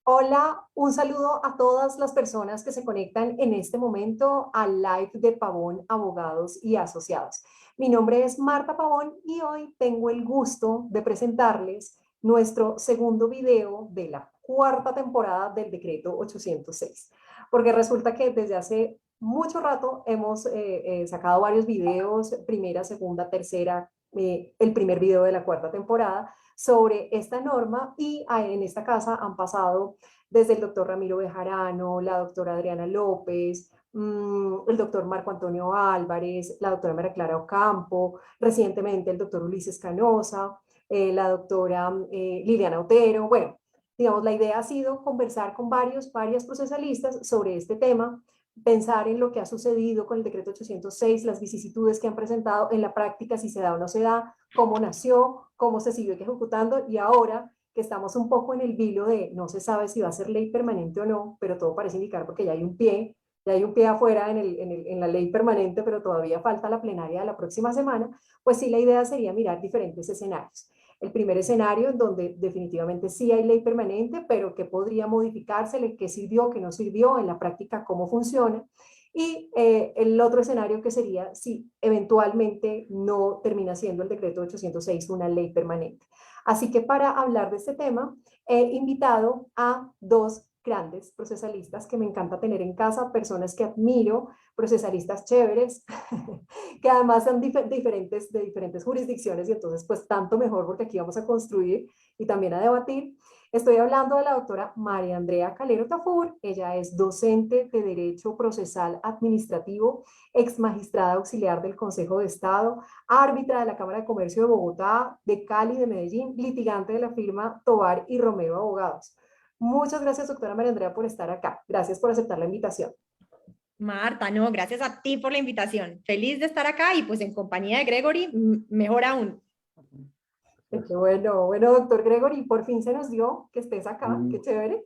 Hola, un saludo a todas las personas que se conectan en este momento al live de Pavón Abogados y Asociados. Mi nombre es Marta Pavón y hoy tengo el gusto de presentarles nuestro segundo video de la cuarta temporada del Decreto 806, porque resulta que desde hace mucho rato hemos sacado varios videos, primera, segunda, tercera, el primer video de la cuarta temporada, sobre esta norma y en esta casa han pasado desde el doctor Ramiro Bejarano, la doctora Adriana López, el doctor Marco Antonio Álvarez, la doctora María Clara Ocampo, recientemente el doctor Ulises Canosa, la doctora Liliana Otero. Bueno, digamos, la idea ha sido conversar con varias procesalistas sobre este tema, pensar en lo que ha sucedido con el decreto 806, las vicisitudes que han presentado en la práctica, si se da o no se da, cómo nació, cómo se siguió ejecutando y ahora que estamos un poco en el vilo de no se sabe si va a ser ley permanente o no, pero todo parece indicar porque ya hay un pie afuera en la ley permanente, pero todavía falta la plenaria de la próxima semana, pues sí la idea sería mirar diferentes escenarios. El primer escenario en donde definitivamente sí hay ley permanente, pero que podría modificarse, qué sirvió, qué no sirvió, en la práctica cómo funciona. Y el otro escenario que sería si eventualmente no termina siendo el decreto 806 una ley permanente. Así que para hablar de este tema, he invitado a dos grandes procesalistas que me encanta tener en casa, personas que admiro, procesalistas chéveres, que además son de diferentes jurisdicciones y entonces pues tanto mejor porque aquí vamos a construir y también a debatir. Estoy hablando de la doctora María Andrea Calero Tafur. Ella es docente de Derecho Procesal Administrativo, ex magistrada auxiliar del Consejo de Estado, árbitra de la Cámara de Comercio de Bogotá, de Cali, de Medellín, litigante de la firma Tovar y Romero Abogados. Muchas gracias, doctora María Andrea, por estar acá. Gracias por aceptar la invitación. Marta, no, gracias a ti por la invitación. Feliz de estar acá y pues en compañía de Gregory, mejor aún. Qué bueno, bueno, doctor Gregory, por fin se nos dio que estés acá, qué Sí, chévere.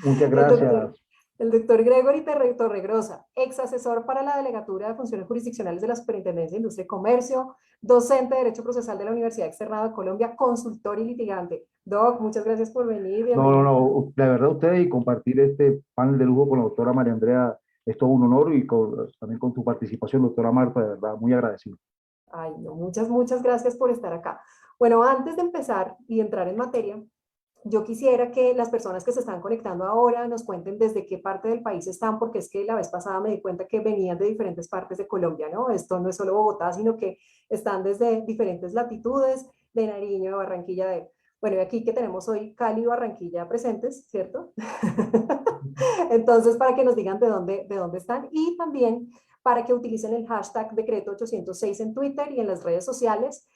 muchas El doctor, gracias. el doctor Gregory Torregrosa, ex asesor para la Delegatura de Funciones Jurisdiccionales de la Superintendencia de Industria y Comercio, docente de Derecho Procesal de la Universidad Externada de Colombia, consultor y litigante. Doc, muchas gracias por venir, No, no, bienvenido. no, la verdad usted y compartir este panel de lujo con la doctora María Andrea es todo un honor y también con su participación, doctora Marta, de verdad, muy agradecido. Ay, no, muchas gracias por estar acá. Bueno, antes de empezar y entrar en materia, yo quisiera que las personas que se están conectando ahora nos cuenten desde qué parte del país están, porque es que la vez pasada me di cuenta que venían de diferentes partes de Colombia, ¿no? Esto no es solo Bogotá, sino que están desde diferentes latitudes, de Nariño, de Barranquilla, bueno, y aquí que tenemos hoy Cali y Barranquilla presentes, ¿cierto? Entonces, para que nos digan de dónde están y también para que utilicen el hashtag decreto 806 en Twitter y en las redes sociales.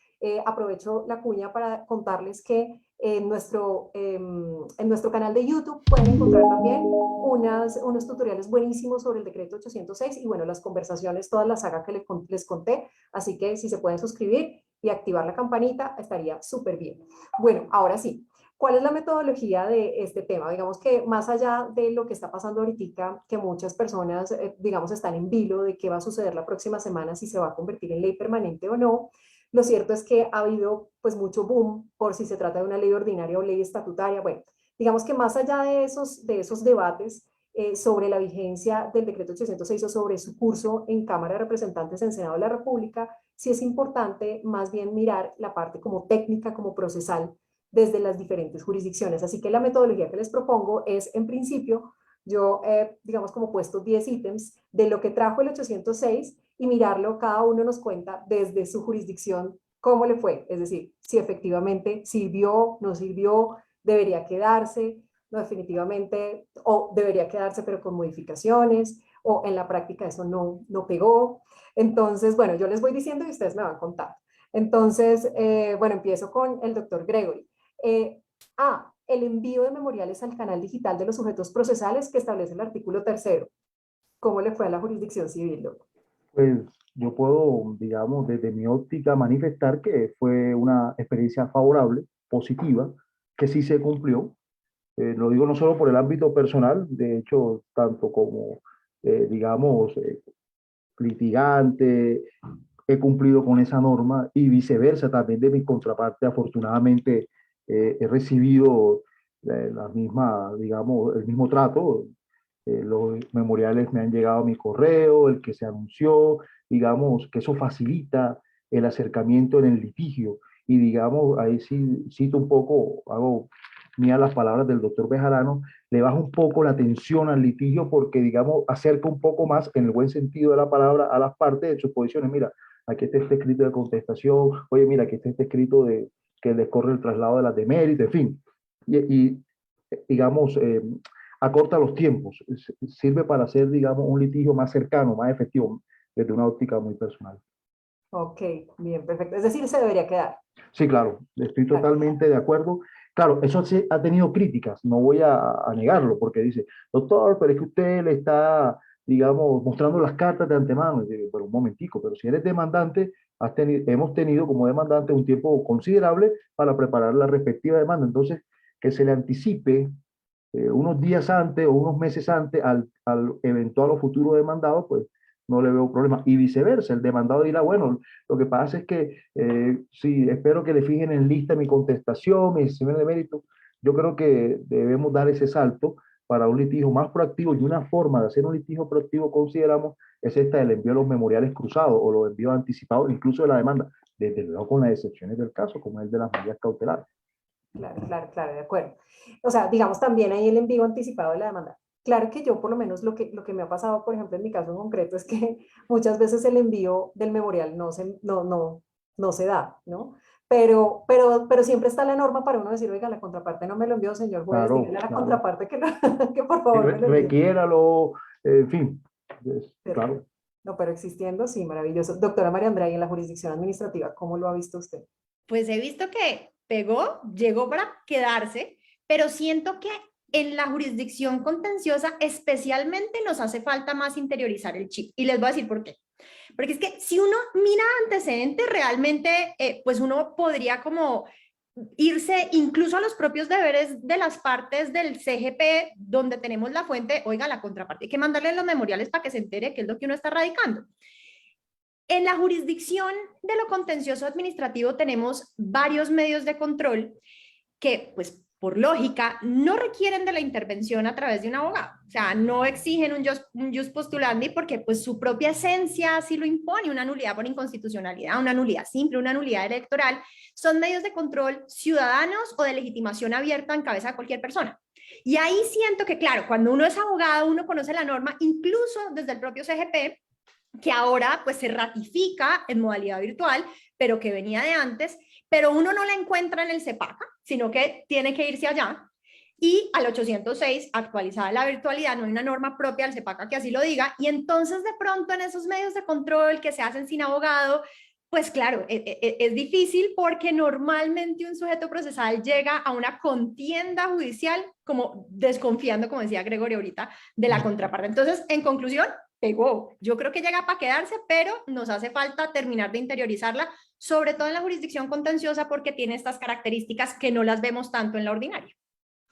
Aprovecho la cuña para contarles que en nuestro canal de YouTube pueden encontrar también unos tutoriales buenísimos sobre el decreto 806 y bueno, las conversaciones, toda la saga que les conté. Así que si se pueden suscribir y activar la campanita, estaría súper bien. Bueno, ahora sí, ¿cuál es la metodología de este tema? Digamos que más allá de lo que está pasando ahorita, que muchas personas, digamos, están en vilo de qué va a suceder la próxima semana, si se va a convertir en ley permanente o no, lo cierto es que ha habido pues mucho boom por si se trata de una ley ordinaria o ley estatutaria. Bueno, digamos que más allá de esos debates sobre la vigencia del decreto 806 o sobre su curso en Cámara de Representantes en Senado de la República, sí es importante más bien mirar la parte como técnica, como procesal desde las diferentes jurisdicciones. Así que la metodología que les propongo es, en principio, yo, digamos, como puesto 10 ítems de lo que trajo el 806 y mirarlo, cada uno nos cuenta desde su jurisdicción cómo le fue, es decir, si efectivamente sirvió, no sirvió, debería quedarse, no definitivamente, o debería quedarse pero con modificaciones, o en la práctica eso no pegó. Entonces, bueno, yo les voy diciendo y ustedes me van contando. Entonces, bueno, empiezo con el doctor Gregory. Eh, el envío de memoriales al canal digital de los sujetos procesales que establece el artículo tercero. ¿Cómo le fue a la jurisdicción civil? Pues yo puedo, digamos, desde mi óptica manifestar que fue una experiencia favorable, positiva, que sí se cumplió. Lo digo no solo por el ámbito personal, de hecho, tanto como, digamos, litigante, he cumplido con esa norma y viceversa también de mi contraparte. Afortunadamente he recibido la misma, digamos, el mismo trato. Los memoriales me han llegado a mi correo, el que se anunció, digamos, que eso facilita el acercamiento en el litigio. Y digamos, ahí sí cito un poco, hago mía las palabras del doctor Bejarano, le baja un poco la tensión al litigio porque, digamos, acerca un poco más, en el buen sentido de la palabra, a las partes de sus posiciones. Mira, aquí está este escrito de contestación, oye, mira, aquí está este escrito de que les corre el traslado de las deméritos, en fin. Y digamos, acorta los tiempos, sirve para hacer, digamos, un litigio más cercano, más efectivo, desde una óptica muy personal. Ok, bien, perfecto. Es decir, se debería quedar. Sí, claro, estoy Claro. totalmente de acuerdo. Claro, eso sí ha tenido críticas, no voy a negarlo, porque dice, doctor, pero es que usted le está, digamos, mostrando las cartas de antemano. Y digo, pero un momentico, pero si eres demandante, hemos tenido como demandante un tiempo considerable para preparar la respectiva demanda. Entonces, que se le anticipe unos días antes o unos meses antes al eventual o futuro demandado, pues no le veo problema. Y viceversa, el demandado dirá, bueno, lo que pasa es que sí, espero que le fijen en lista mi contestación, mi examen de mérito. Yo creo que debemos dar ese salto para un litigio más proactivo, y una forma de hacer un litigio proactivo, consideramos, es esta del envío de los memoriales cruzados o los envíos anticipados, incluso de la demanda, desde luego con las excepciones del caso, como el de las medidas cautelares. Claro, claro, claro, de acuerdo. O sea, digamos también ahí el envío anticipado de la demanda. Claro que yo por lo menos lo que me ha pasado, por ejemplo, en mi caso en concreto, es que muchas veces el envío del memorial no se da, ¿no? Pero siempre está la norma para uno decir, oiga, la contraparte no me lo envió, señor juez, Claro, dígale a la claro. contraparte que, que por Que favor me lo envíe. requiéralo, en fin, Perfecto. claro. No, pero existiendo, sí, maravilloso. Doctora María Andrea, y en la jurisdicción administrativa, ¿cómo lo ha visto usted? Pues he visto que pegó, llegó para quedarse, pero siento que en la jurisdicción contenciosa especialmente nos hace falta más interiorizar el chip. Y les voy a decir por qué. Porque es que si uno mira antecedentes, realmente, pues uno podría como irse incluso a los propios deberes de las partes del CGP, donde tenemos la fuente, oiga, la contraparte, hay que mandarle los memoriales para que se entere qué es lo que uno está radicando. En la jurisdicción de lo contencioso administrativo tenemos varios medios de control que, pues, por lógica, no requieren de la intervención a través de un abogado. O sea, no exigen un jus postulandi porque, pues, su propia esencia así lo impone, una nulidad por inconstitucionalidad, una nulidad simple, una nulidad electoral. Son medios de control ciudadanos o de legitimación abierta en cabeza de cualquier persona. Y ahí siento que, claro, cuando uno es abogado, uno conoce la norma, incluso desde el propio CGP, que ahora pues se ratifica en modalidad virtual, pero que venía de antes, pero uno no la encuentra en el CEPACA, sino que tiene que irse allá. Y al 806, actualizada la virtualidad, no hay una norma propia del CEPACA que así lo diga, y entonces de pronto en esos medios de control que se hacen sin abogado, pues claro, es difícil porque normalmente un sujeto procesal llega a una contienda judicial como desconfiando, como decía Gregorio ahorita, de la contraparte. Entonces, en conclusión, pegó. Yo creo que llega para quedarse, pero nos hace falta terminar de interiorizarla, sobre todo en la jurisdicción contenciosa, porque tiene estas características que no las vemos tanto en la ordinaria.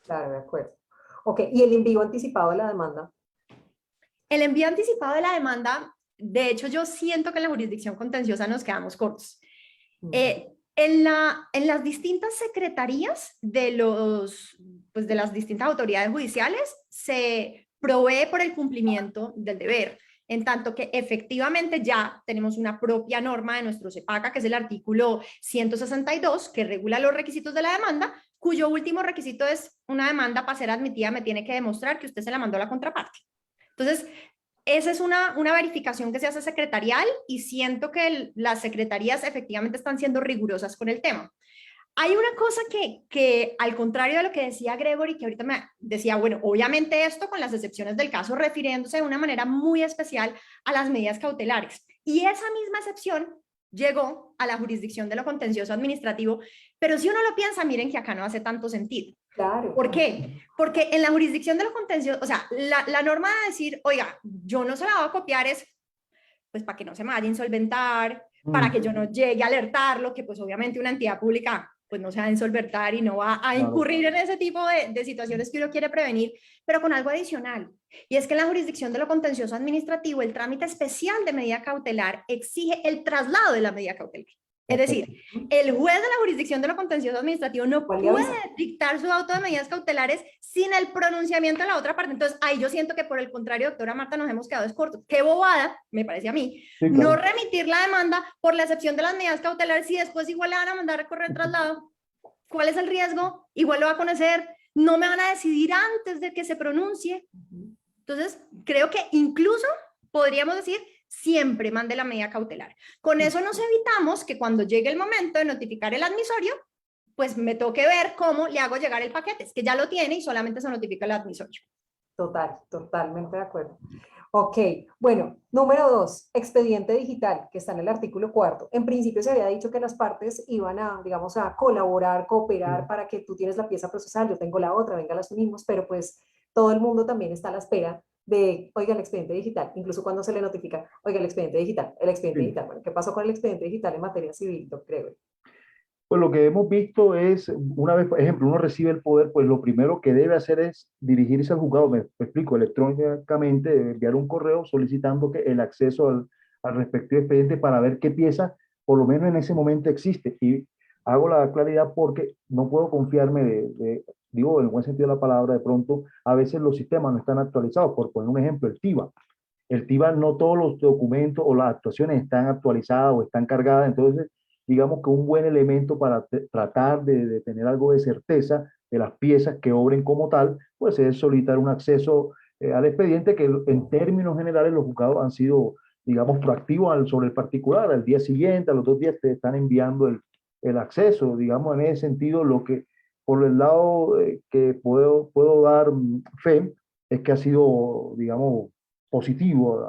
Claro, de acuerdo. Ok, ¿y el envío anticipado de la demanda? El envío anticipado de la demanda, de hecho, yo siento que en la jurisdicción contenciosa nos quedamos cortos. En las distintas secretarías pues de las distintas autoridades judiciales se provee por el cumplimiento del deber, en tanto que efectivamente ya tenemos una propia norma de nuestro CEPACA, que es el artículo 162, que regula los requisitos de la demanda, cuyo último requisito es una demanda para ser admitida me tiene que demostrar que usted se la mandó a la contraparte. Entonces, esa es una verificación que se hace secretarial y siento que las secretarías efectivamente están siendo rigurosas con el tema. Hay una cosa que al contrario de lo que decía Gregory, que ahorita me decía, bueno, obviamente esto con las excepciones del caso, refiriéndose de una manera muy especial a las medidas cautelares. Y esa misma excepción llegó a la jurisdicción de lo contencioso administrativo, pero si uno lo piensa, miren que acá no hace tanto sentido. Claro. ¿Por qué? Porque en la jurisdicción de lo contencioso, o sea, la norma de decir, oiga, yo no se la voy a copiar es, pues, para que no se me vaya a insolventar, para que yo no llegue a alertarlo, que pues obviamente una entidad pública pues no se va a insolventar y no va a incurrir en ese tipo de situaciones que uno quiere prevenir, pero con algo adicional. Y es que en la jurisdicción de lo contencioso administrativo, el trámite especial de medida cautelar exige el traslado de la medida cautelar. Es decir, el juez de la jurisdicción de lo contencioso administrativo no ¿Cuál le puede avisa? dictar su auto de medidas cautelares sin el pronunciamiento de la otra parte. Entonces, ahí yo siento que por el contrario, doctora Marta, nos hemos quedado cortos. Qué bobada, me parece a mí, Sí, no claro. remitir la demanda por la excepción de las medidas cautelares y después igual le van a mandar a correr traslado. ¿Cuál es el riesgo? Igual lo va a conocer. No me van a decidir antes de que se pronuncie. Entonces, creo que incluso podríamos decir siempre mande la medida cautelar. Con eso nos evitamos que cuando llegue el momento de notificar el admisorio, pues me toque ver cómo le hago llegar el paquete. Es que ya lo tiene y solamente se notifica el admisorio. Totalmente de acuerdo. Ok, bueno, número 2, expediente digital, que está en el artículo 4. En principio se había dicho que las partes iban a, digamos, a colaborar, cooperar para que tú tienes la pieza procesal, yo tengo la otra, venga, las unimos, pero pues todo el mundo también está a la espera de, oiga, el expediente digital, incluso cuando se le notifica, oiga, el expediente Sí. digital. Bueno, ¿qué pasó con el expediente digital en materia civil, doctor Gregory? Pues lo que hemos visto es, una vez, por ejemplo, uno recibe el poder, pues lo primero que debe hacer es dirigirse al juzgado, me explico, electrónicamente, enviar un correo solicitando que el acceso al respectivo expediente para ver qué pieza, por lo menos en ese momento, existe. Y hago la claridad porque no puedo confiarme digo, en el buen sentido de la palabra, de pronto, a veces los sistemas no están actualizados. Por poner un ejemplo, el TIVA. El TIVA no todos los documentos o las actuaciones están actualizadas o están cargadas, entonces digamos que un buen elemento para tratar de tener algo de certeza de las piezas que obren como tal, pues es solicitar un acceso al expediente que en términos generales los juzgados han sido, digamos, proactivos sobre el particular. Al día siguiente, a los 2 días te están enviando el acceso, digamos, en ese sentido, lo que por el lado que puedo dar fe es que ha sido, digamos, positivo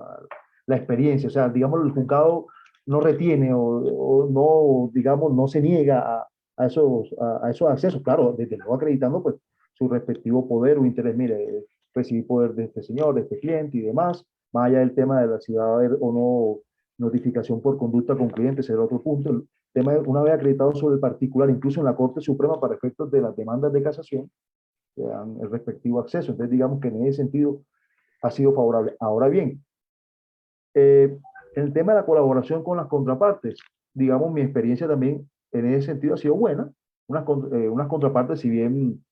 la experiencia. O sea, digamos, el juzgado no retiene o no, digamos, no se niega a esos accesos. Claro, desde luego acreditando pues su respectivo poder o interés. Mire, recibí poder de este señor, de este cliente y demás. Más allá del tema de la si va a haber o no notificación por conducta concluyente, ese es el otro punto. El tema, una vez acreditado sobre el particular, incluso en la Corte Suprema para efectos de las demandas de casación, le dan el respectivo acceso. Entonces, digamos que en ese sentido ha sido favorable. Ahora bien, el tema de la colaboración con las contrapartes, digamos, mi experiencia también en ese sentido ha sido buena. Unas contrapartes, si bien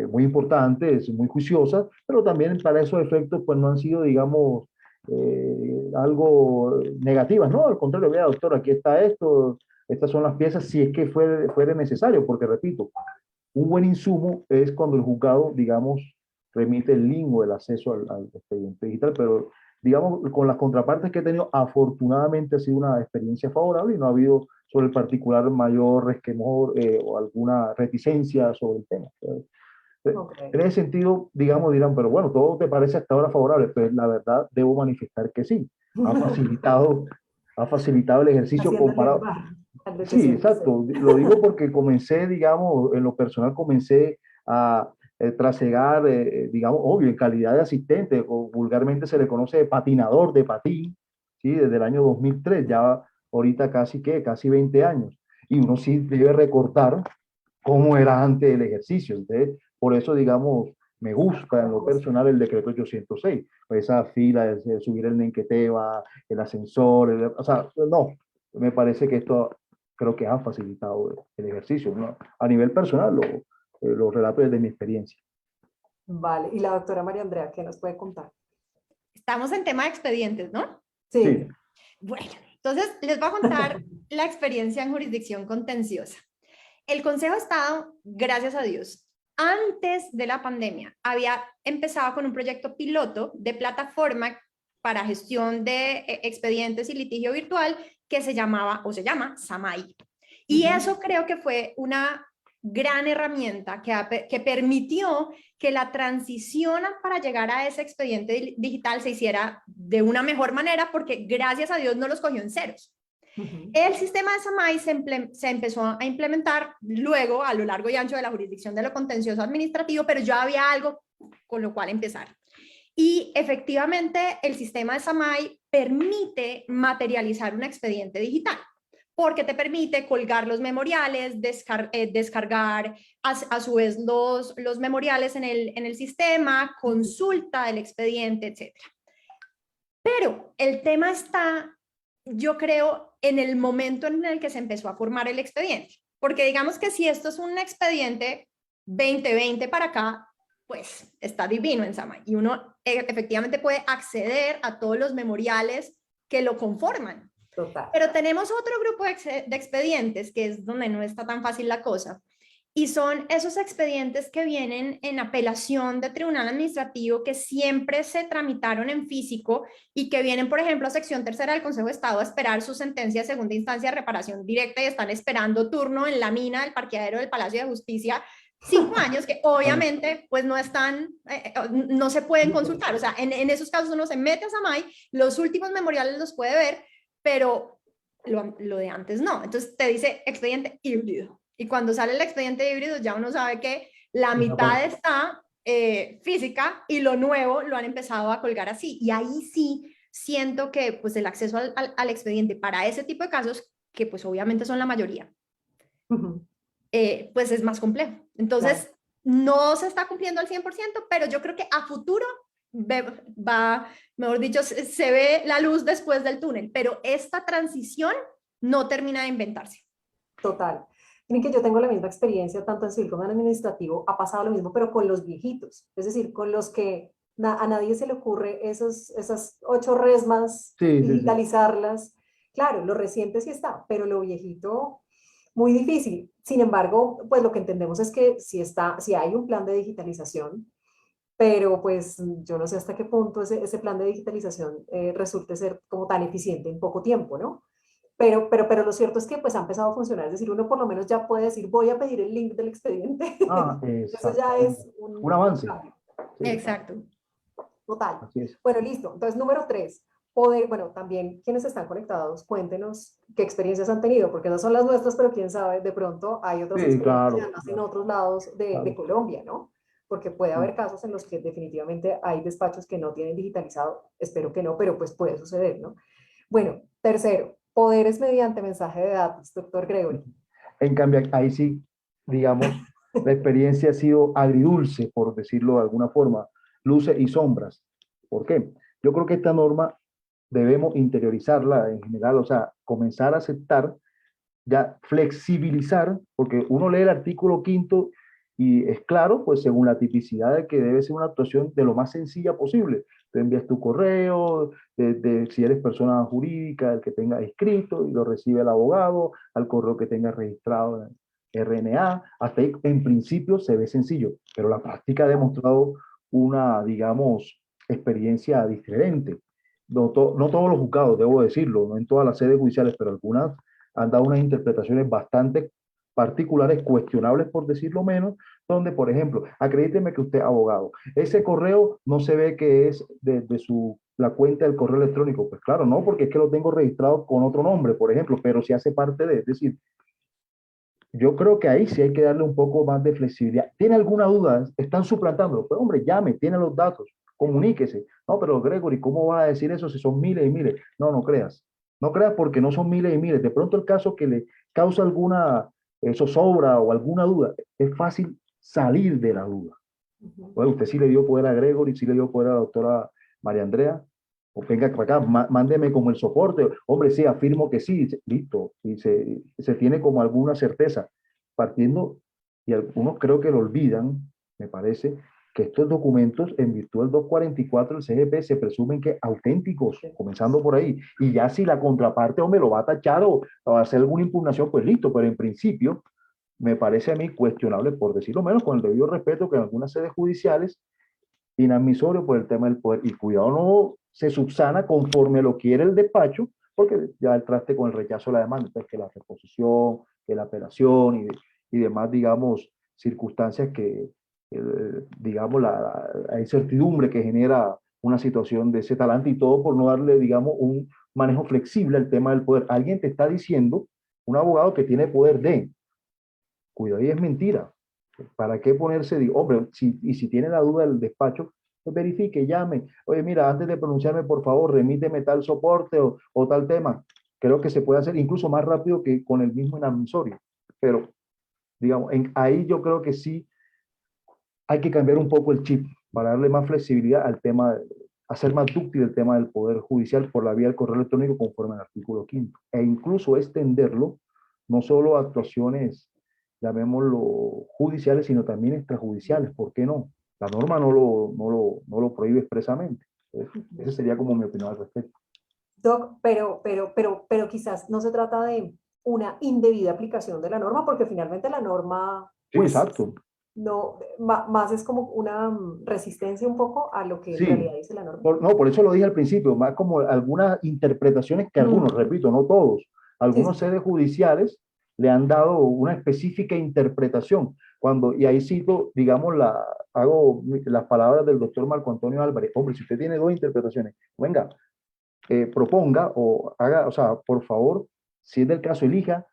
muy importantes, muy juiciosas, pero también para esos efectos, pues no han sido, digamos, algo negativas, ¿no? Al contrario, vea, doctor, aquí está esto, estas son las piezas, si es que fuera necesario, porque repito, un buen insumo es cuando el juzgado, digamos, remite el link o el acceso al expediente digital, pero digamos, con las contrapartes que he tenido, afortunadamente ha sido una experiencia favorable y no ha habido sobre el particular mayor resquemor o alguna reticencia sobre el tema. Okay. En ese sentido, digamos, dirán, pero bueno, todo te parece hasta ahora favorable, pues la verdad debo manifestar que sí, ha facilitado, ha facilitado el ejercicio Haciéndole el comparado. bar al Sí, 806. exacto. Lo digo porque comencé, digamos, en lo personal comencé a trasegar, digamos, obvio, en calidad de asistente, o vulgarmente se le conoce de patinador, de patín, ¿sí? Desde el año 2003, ya ahorita casi 20 años. Y uno sí debe recortar cómo era antes el ejercicio. Entonces, por eso, digamos, me gusta en lo personal el decreto 806. Esa fila de subir el Nenqueteva, el ascensor, o sea, no, me parece que esto creo que ha facilitado el ejercicio, ¿no? A nivel personal, lo relato desde mi experiencia. Vale, y la doctora María Andrea, ¿qué nos puede contar? Estamos en tema de expedientes, ¿no? Sí. Sí. Bueno, entonces les voy a contar la experiencia en jurisdicción contenciosa. El Consejo de Estado, gracias a Dios, antes de la pandemia, había empezado con un proyecto piloto de plataforma para gestión de expedientes y litigio virtual que se llamaba o se llama SAMAI. Y eso creo que fue una gran herramienta que permitió que la transición para llegar a ese expediente digital se hiciera de una mejor manera porque gracias a Dios no los cogió en ceros. El sistema de SAMAI se empezó a implementar luego a lo largo y ancho de la jurisdicción de lo contencioso administrativo, pero ya había algo con lo cual empezar. Y efectivamente el sistema de SAMAI permite materializar un expediente digital, porque te permite colgar los memoriales, descargar a su vez los memoriales en el sistema, consulta del expediente, etc. Pero el tema está yo creo, en el momento en el que se empezó a formar el expediente. Porque digamos que si esto es un expediente 2020 para acá, pues está divino en Samay. Y uno efectivamente puede acceder a todos los memoriales que lo conforman. Total. Pero tenemos otro grupo de expedientes, que es donde no está tan fácil la cosa, y son esos expedientes que vienen en apelación de tribunal administrativo que siempre se tramitaron en físico y que vienen, por ejemplo, a sección tercera del Consejo de Estado a esperar su sentencia de segunda instancia de reparación directa y están esperando turno en la mina del parqueadero del Palacio de Justicia 5 años que obviamente pues no están, no se pueden consultar. O sea, en esos casos uno se mete a Samay, los últimos memoriales los puede ver, pero lo de antes no. Entonces te dice expediente híbrido. Y cuando sale el expediente híbrido ya uno sabe que la mitad está física y lo nuevo lo han empezado a colgar así. Y ahí sí siento que pues el acceso al expediente para ese tipo de casos, que pues obviamente son la mayoría, pues es más complejo. Entonces, claro, no se está cumpliendo al 100%, pero yo creo que a futuro va, mejor dicho, se ve la luz después del túnel, pero esta transición no termina de inventarse. Total. Miren que yo tengo la misma experiencia, tanto en civil como en administrativo, ha pasado lo mismo, pero con los viejitos, es decir, con los que a nadie se le ocurre esas 8 resmas, digitalizarlas. Claro, lo reciente sí está, pero lo viejito, muy difícil. Sin embargo, pues lo que entendemos es que sí hay un plan de digitalización, pero pues yo no sé hasta qué punto ese plan de digitalización resulte ser como tan eficiente en poco tiempo, ¿no? Pero lo cierto es que pues ha empezado a funcionar, es decir, uno por lo menos ya puede decir, voy a pedir el link del expediente. Eso ya es un avance. Sí. Exacto. Total. Así es. Bueno, listo. Entonces, número 3, poder, bueno, también quienes están conectados, cuéntenos qué experiencias han tenido, porque esas son las nuestras, pero quién sabe, de pronto hay otras experiencias claro, en otros lados de Colombia, ¿no? Porque puede haber casos en los que definitivamente hay despachos que no tienen digitalizado, espero que no, pero pues puede suceder, ¿no? Bueno, tercero, poderes mediante mensaje de datos, doctor Gregory. En cambio, ahí sí, digamos, la experiencia ha sido agridulce, por decirlo de alguna forma, luces y sombras. ¿Por qué? Yo creo que esta norma debemos interiorizarla en general, o sea, comenzar a aceptar, ya flexibilizar, porque uno lee el artículo 5 y es claro, pues según la tipicidad de que debe ser una actuación de lo más sencilla posible. Te envías tu correo, si eres persona jurídica, el que tenga escrito y lo recibe el abogado, al correo que tenga registrado en RNA, hasta ahí en principio se ve sencillo, pero la práctica ha demostrado una, digamos, experiencia diferente. No todos los juzgados, debo decirlo, no en todas las sedes judiciales, pero algunas han dado unas interpretaciones bastante particulares, cuestionables por decirlo menos, donde, por ejemplo, acredíteme que usted es abogado. Ese correo no se ve que es de la cuenta del correo electrónico. Pues claro, no, porque es que lo tengo registrado con otro nombre, por ejemplo, pero sí hace parte de, es decir, yo creo que ahí sí hay que darle un poco más de flexibilidad. ¿Tiene alguna duda? ¿Están suplantándolo? Pues hombre, llame, tiene los datos, comuníquese. No, pero Gregory, ¿cómo vas a decir eso si son miles y miles? No, no creas. No creas porque no son miles y miles. De pronto el caso que le causa alguna zozobra o alguna duda, es fácil salir de la duda. Bueno, usted sí le dio poder a Gregory, sí le dio poder a la doctora María Andrea, o venga para acá, mándeme como el soporte, hombre, sí, afirmo que sí, listo, y se tiene como alguna certeza, partiendo, y algunos creo que lo olvidan, me parece, que estos documentos, en virtud del 244 del CGP, se presumen que auténticos, comenzando por ahí, y ya si la contraparte, hombre, lo va a tachar o va a hacer alguna impugnación, pues listo, pero en principio, me parece a mí cuestionable, por decirlo menos, con el debido respeto que en algunas sedes judiciales, inadmisorio por el tema del poder. Y cuidado, no se subsana conforme lo quiere el despacho, porque ya el traste con el rechazo de la demanda, entonces que la reposición, que la apelación y demás, digamos, circunstancias que, digamos, la incertidumbre que genera una situación de ese talante y todo por no darle, digamos, un manejo flexible al tema del poder. Alguien te está diciendo, un abogado que tiene poder de, cuidado, y es mentira. ¿Para qué ponerse? Hombre, si tiene la duda del despacho, pues verifique, llame. Oye, mira, antes de pronunciarme, por favor, remíteme tal soporte o tal tema. Creo que se puede hacer incluso más rápido que con el mismo inadmisorio. Pero, digamos, ahí yo creo que sí hay que cambiar un poco el chip para darle más flexibilidad al tema hacer más dúctil el tema del Poder Judicial por la vía del correo electrónico conforme al artículo 5º, e incluso extenderlo no solo a actuaciones, llamémoslo judiciales, sino también extrajudiciales. ¿Por qué no? La norma no lo prohíbe expresamente. Esa sería como mi opinión al respecto. Doc, pero quizás no se trata de una indebida aplicación de la norma, porque finalmente la norma, Sí, pues, exacto. no, más es como una resistencia un poco a lo que en Sí, realidad dice la norma. no, por eso lo dije al principio, más como algunas interpretaciones que algunos, repito, no todos, Sí, algunos sí. sedes judiciales le han dado una específica interpretación. Y ahí cito, digamos, las palabras del doctor Marco Antonio Álvarez. Hombre, si usted tiene dos interpretaciones, venga, proponga o haga, o sea, por favor, si es del caso, elija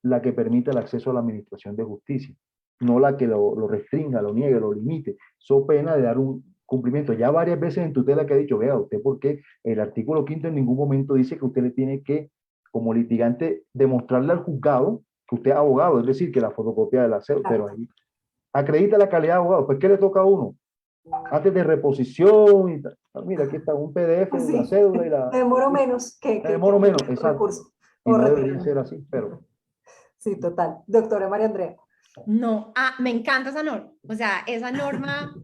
la que permita el acceso a la administración de justicia, no la que lo restringa, lo niegue, lo limite. So pena de dar un cumplimiento. Ya varias veces en tutela que ha dicho, vea usted, porque el artículo 5º en ningún momento dice que usted le tiene que, como litigante, demostrarle al juzgado que usted es abogado, es decir, que la fotocopia de la cédula, pero ahí acredita la calidad de abogado. Pues, ¿qué le toca a uno? Antes de reposición y tal. Mira, aquí está un PDF, la Sí, cédula y me la... demoro menos Me demoro que menos, el exacto. recurso Y o no debería retirarme. ser así, pero Sí, total. Doctora María Andrea. No, me encanta esa norma. O sea, esa norma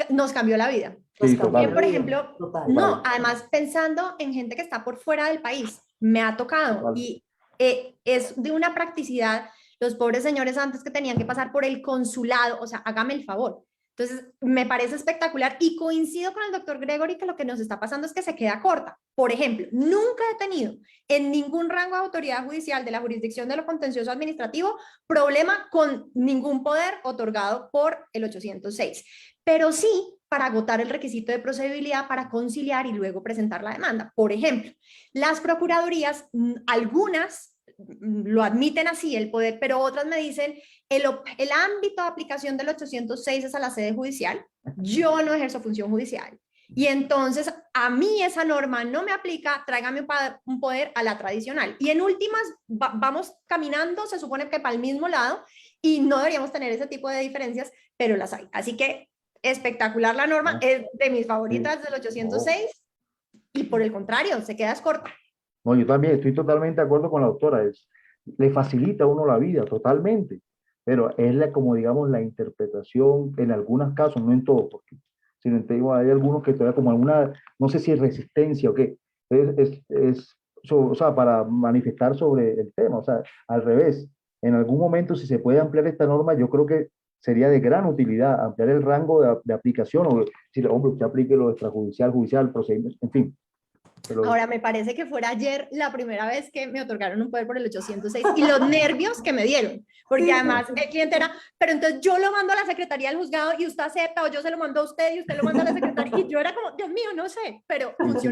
nos cambió la vida. Nos sí, cambió Porque, la total, por vida. ejemplo, Total. no, total, además pensando en gente que está por fuera del país, me ha tocado total. y es de una practicidad, los pobres señores antes que tenían que pasar por el consulado, o sea, hágame el favor. Entonces, me parece espectacular y coincido con el doctor Gregory que lo que nos está pasando es que se queda corta. Por ejemplo, nunca he tenido en ningún rango de autoridad judicial de la jurisdicción de lo contencioso administrativo problema con ningún poder otorgado por el 806, pero sí para agotar el requisito de procedibilidad para conciliar y luego presentar la demanda. Por ejemplo, las procuradurías, algunas lo admiten así el poder, pero otras me dicen el ámbito de aplicación del 806 es a la sede judicial, yo no ejerzo función judicial. Y entonces a mí esa norma no me aplica, tráigame un poder a la tradicional. Y en últimas vamos caminando, se supone que para el mismo lado, y no deberíamos tener ese tipo de diferencias, pero las hay. Así que espectacular la norma, ¿No? es de mis Sí, favoritas del no. 806, y por el contrario, se queda corta. No, yo también estoy totalmente de acuerdo con la doctora. Le facilita a uno la vida, totalmente. Pero es la, como digamos, la interpretación en algunos casos, no en todos, porque si no tengo, hay algunos que todavía como alguna, no sé si es resistencia o qué, o sea, para manifestar sobre el tema. O sea, al revés, en algún momento si se puede ampliar esta norma, yo creo que sería de gran utilidad ampliar el rango de aplicación, o decir, hombre, usted aplique lo extrajudicial, judicial, procedimiento, en fin. Pero Ahora, me parece que fuera ayer la primera vez que me otorgaron un poder por el 806 y los nervios que me dieron, porque Sí, además el cliente era, pero entonces yo lo mando a la secretaría del juzgado y usted acepta, o yo se lo mando a usted y usted lo manda a la secretaría, y yo era como, Dios mío, no sé, pero sí, sí, sí.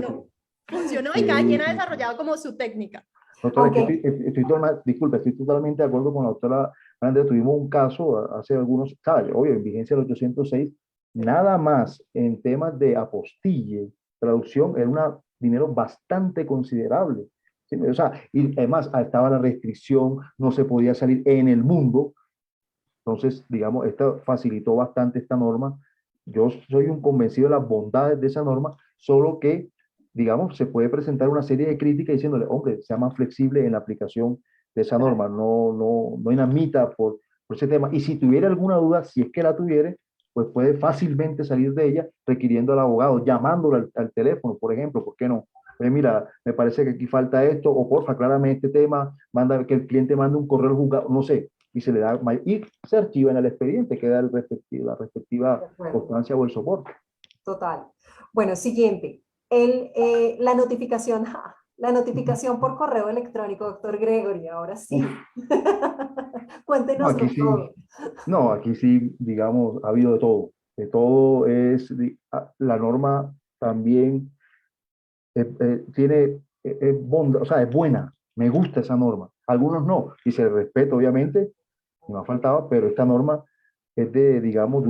funcionó y cada quien Sí, ha sí, sí. desarrollado como su técnica. Doctora, es que aunque disculpe, estoy totalmente de acuerdo con la doctora Andrea. Tuvimos un caso hace algunos, ¿sabes? Obvio, en vigencia del 806, nada más en temas de apostille, traducción, era un dinero bastante considerable. ¿Sí? O sea, y además estaba la restricción, no se podía salir en el mundo. Entonces, digamos, esta facilitó bastante esta norma. Yo soy un convencido de las bondades de esa norma, solo que, digamos, se puede presentar una serie de críticas diciéndole, hombre, sea más flexible en la aplicación de esa norma, no inadmita por ese tema. Y si tuviera alguna duda, si es que la tuviere, pues puede fácilmente salir de ella requiriendo al abogado, llamándolo al teléfono, por ejemplo, ¿por qué no? Mira, me parece que aquí falta esto, o porfa, aclárame este tema, manda que el cliente mande un correo al juzgado, no sé, y se le da y se archiva en el expediente, queda la de respectiva acuerdo, constancia o el soporte. total. Bueno, siguiente. La notificación, la notificación por correo electrónico, doctor Gregory, ahora Uf, sí. no, aquí Cuéntenoslo sí, todo. no, aquí sí, digamos, ha habido de todo. De todo es, la norma también tiene, o sea, es buena, me gusta esa norma. Algunos no, y se respeta, obviamente, no ha faltado, pero esta norma es de, digamos,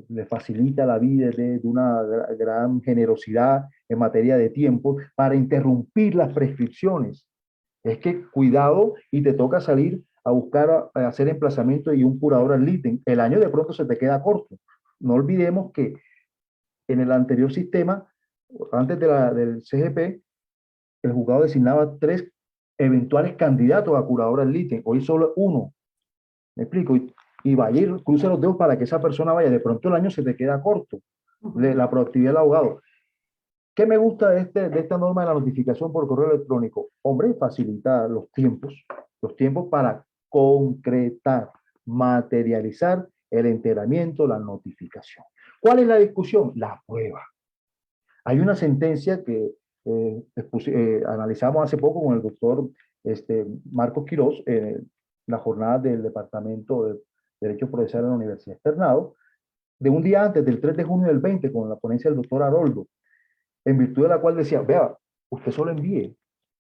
le facilita la vida, de una gran generosidad en materia de tiempo para interrumpir las prescripciones. Es que cuidado y te toca salir a buscar, a hacer emplazamiento y un curador al ítem. El año de pronto se te queda corto. No olvidemos que en el anterior sistema antes del CGP, el juzgado designaba 3 eventuales candidatos a curadora del ítem. Hoy solo uno. ¿Me explico? Y vaya a ir, cruce los dedos para que esa persona vaya. De pronto el año se te queda corto. La productividad del abogado. ¿Qué me gusta de esta norma de la notificación por correo electrónico? Hombre, facilita los tiempos para concretar, materializar el enteramiento, la notificación. ¿Cuál es la discusión? La prueba. Hay una sentencia que analizamos hace poco con el doctor Marcos Quirós, la jornada del Departamento de Derecho Procesal de la Universidad Externado, de un día antes, del 3 de junio del 20, con la ponencia del doctor Haroldo, en virtud de la cual decía, vea, usted solo envíe.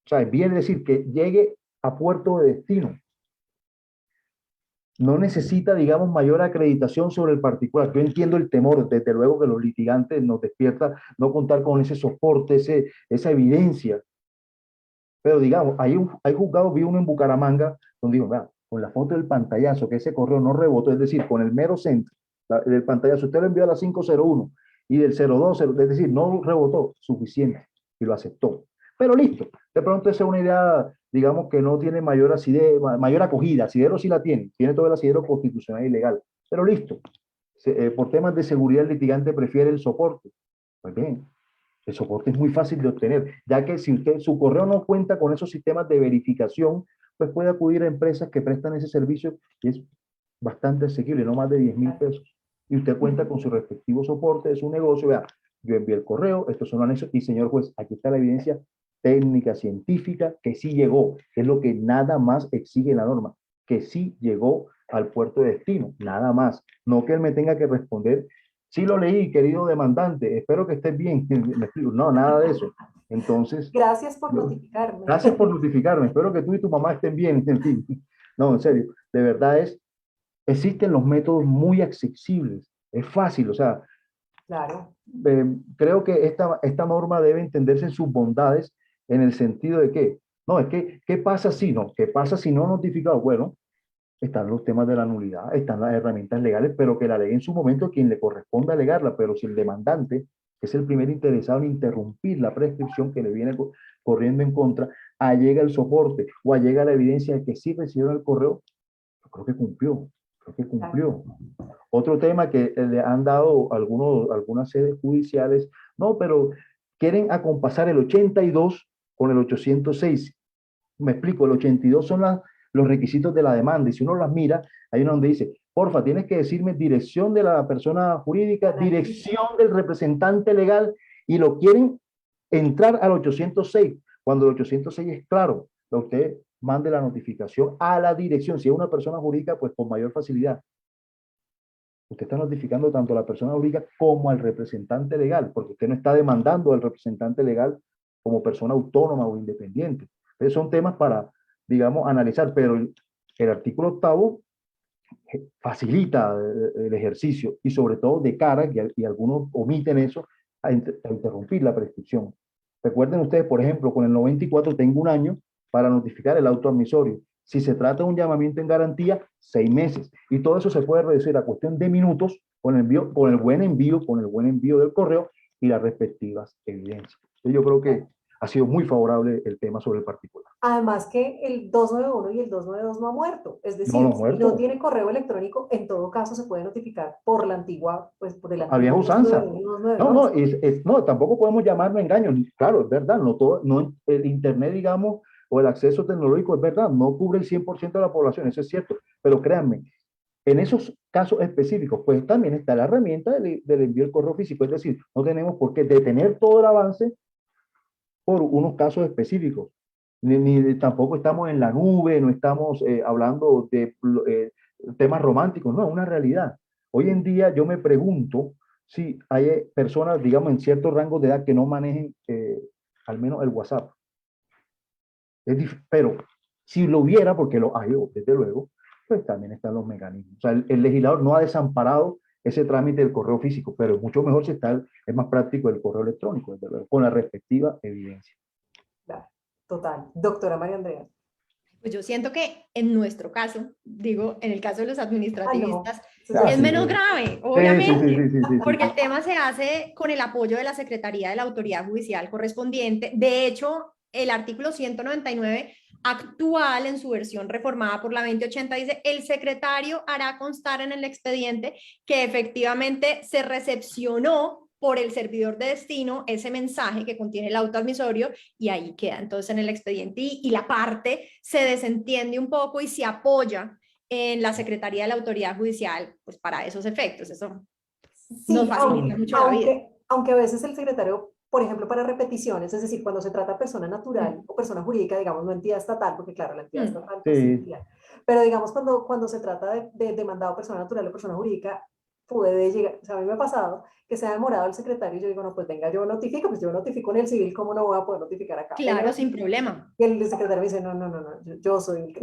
O sea, envíe es decir, que llegue a puerto de destino. No necesita, digamos, mayor acreditación sobre el particular. Yo entiendo el temor, desde luego que los litigantes nos despierta no contar con ese soporte, esa evidencia. Pero digamos, hay juzgados, vi uno en Bucaramanga, donde digo, vea, con la foto del pantallazo, que ese correo no rebotó, es decir, con el mero centro del pantallazo, usted lo envió a las 5:01 y del 02, es decir, no rebotó, suficiente, y lo aceptó. Pero listo, de pronto esa es una idea, digamos, que no tiene mayor acidez, mayor acogida. Asidero sí la tiene todo el asidero constitucional y legal, pero listo. Por temas de seguridad el litigante prefiere el soporte. Pues bien, el soporte es muy fácil de obtener, ya que si su correo no cuenta con esos sistemas de verificación, pues puede acudir a empresas que prestan ese servicio y es bastante asequible, no más de 10.000 pesos. Y usted cuenta con su respectivo soporte de su negocio. Vea, yo envié el correo, estos son los anexos, y señor juez, aquí está la evidencia técnica, científica, que sí llegó, que es lo que nada más exige la norma, que sí llegó al puerto de destino, nada más. No que él me tenga que responder, sí lo leí, querido demandante, espero que estés bien. No, nada de eso. Entonces, Gracias por notificarme. gracias por notificarme, espero que tú y tu mamá estén bien. En fin, no, en serio, de verdad existen los métodos muy accesibles, es fácil, o sea, Claro. creo que esta norma debe entenderse en sus bondades, en el sentido de que, no, es que, ¿qué pasa si no? ¿Qué pasa si no notificado? Bueno, están los temas de la nulidad, están las herramientas legales, pero que la ley en su momento quien le corresponda alegarla, pero si el demandante es el primer interesado en interrumpir la prescripción que le viene corriendo en contra, allega el soporte o allega la evidencia de que sí recibieron el correo, yo creo que cumplió, creo que cumplió. Otro tema que le han dado algunas sedes judiciales, no, pero quieren acompasar el 82 con el 806. Me explico, el 82 son los requisitos de la demanda, y si uno las mira, hay uno donde dice, porfa, tienes que decirme dirección de la persona jurídica, dirección del representante legal, y lo quieren entrar al 806, cuando el 806 es claro, usted mande la notificación a la dirección. Si es una persona jurídica, pues con mayor facilidad. Usted está notificando tanto a la persona jurídica como al representante legal, porque usted no está demandando al representante legal como persona autónoma o independiente. Entonces son temas para, digamos, analizar, pero el artículo 8 facilita el ejercicio y sobre todo de cara, y algunos omiten eso, a interrumpir la prescripción. Recuerden ustedes, por ejemplo, con el 94 tengo un año para notificar el auto admisorio. Si se trata de un llamamiento en garantía, 6 meses. Y todo eso se puede reducir a cuestión de minutos con el buen envío del correo y las respectivas evidencias. Entonces yo creo que ha sido muy favorable el tema sobre el particular. Además que el 291 y el 292 no ha muerto. Es decir, No, no ha si muerto. no tiene correo electrónico, en todo caso se puede notificar por la antigua, pues por el A vieja antiguo usanza. 291 y No, 292. no, tampoco podemos llamarlo engaño. Claro, es verdad, no todo, no, el Internet, digamos, o el acceso tecnológico, es verdad, no cubre el 100% de la población, eso es cierto. Pero créanme, en esos casos específicos, pues también está la herramienta del envío del correo físico. Es decir, no tenemos por qué detener todo el avance por unos casos específicos. Ni tampoco estamos en la nube, no estamos hablando de temas románticos, no, es una realidad. Hoy en día yo me pregunto si hay personas, digamos, en ciertos rangos de edad que no manejen al menos el WhatsApp. Pero si lo hubiera, porque lo hay, desde luego, pues también están los mecanismos. O sea, el legislador no ha desamparado ese trámite del correo físico, pero es mucho mejor si es más práctico el correo electrónico, desde luego, con la respectiva evidencia. Claro, total. Doctora María Andrea. Pues yo siento que en nuestro caso, digo, en el caso de los Ah, no. administrativistas, Es sí, menos sí. grave, Sí, sí, obviamente, sí, sí, sí, sí, porque el sí. tema se hace con el apoyo de la Secretaría de la Autoridad Judicial correspondiente. De hecho, el artículo 199 actual en su versión reformada por la 2080 dice, el secretario hará constar en el expediente que efectivamente se recepcionó por el servidor de destino ese mensaje que contiene el auto admisorio y ahí queda entonces en el expediente y la parte se desentiende un poco y se apoya en la Secretaría de la Autoridad Judicial, pues para esos efectos. Eso nos Sí, facilita mucho la vida. aunque a veces el secretario, por ejemplo, para repeticiones, es decir, cuando se trata de persona natural Mm, o persona jurídica, digamos, no entidad estatal, porque claro, la entidad mm. estatal, pues sí, Sí, entidad. Pero digamos, cuando se trata de demandado persona natural o persona jurídica, puede llegar, o sea, a mí me ha pasado que se ha demorado el secretario y yo digo, no, pues venga, yo notifico, pues yo notifico en el civil, ¿cómo no voy a poder notificar acá? Venga, Claro, sin problema. y el secretario me dice, no, no, no, no, yo soy el que...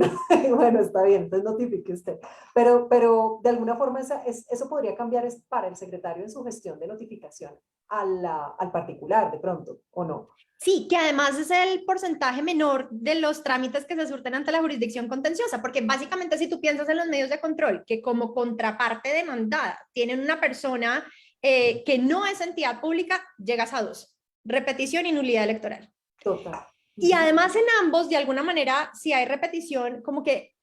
Y bueno, está bien, entonces notifique usted. Pero de alguna forma eso podría cambiar para el secretario en su gestión de notificación al particular, de pronto, ¿o no? Sí, que además es el porcentaje menor de los trámites que se surten ante la jurisdicción contenciosa, porque básicamente si tú piensas en los medios de control, que como contraparte demandada tienen una persona que no es entidad pública, llegas a dos, repetición y nulidad electoral. Total. Y además en ambos, de alguna manera, si hay repetición, como que,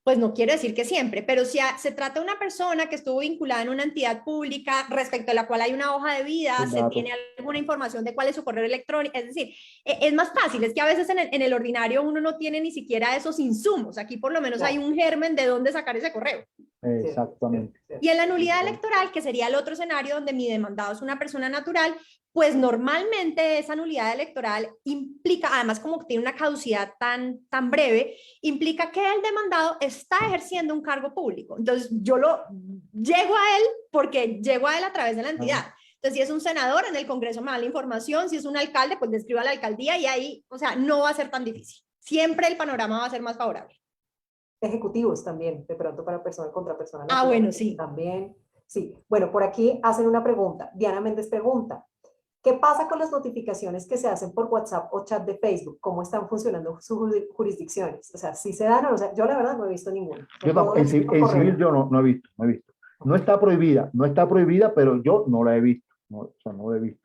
pues no quiero decir que siempre, pero si se trata de una persona que estuvo vinculada en una entidad pública respecto a la cual hay una hoja de vida, un se dato. tiene alguna información de cuál es su correo electrónico, es decir, es más fácil, es que a veces en el ordinario uno no tiene ni siquiera esos insumos, aquí por lo menos hay Claro, un germen de dónde sacar ese correo. cierto, cierto, Exactamente. Y cierto. en la nulidad electoral, que sería el otro escenario donde mi demandado es una persona natural, pues normalmente esa nulidad electoral implica, además como que tiene una caducidad tan breve, implica que el demandado está ejerciendo un cargo público. Entonces yo llego a él porque llego a él a través de la Ah, entidad. Entonces si es un senador en el Congreso me da la información, si es un alcalde pues le escribo a la alcaldía y ahí, o sea, no va a ser tan difícil. Siempre el panorama va a ser más favorable. Ejecutivos también, de pronto para persona contra persona Ah, natural, bueno, sí. también. Sí, bueno, por aquí hacen una pregunta. Diana Méndez pregunta, ¿qué pasa con las notificaciones que se hacen por WhatsApp o chat de Facebook? ¿Cómo están funcionando sus jurisdicciones? O sea, si se dan o no, o sea, yo la verdad no he visto ninguna. yo Todo en, es por en civil correo. yo no he visto, no he visto. No está prohibida, no está prohibida, pero yo no la he visto. No, o sea, no la he visto.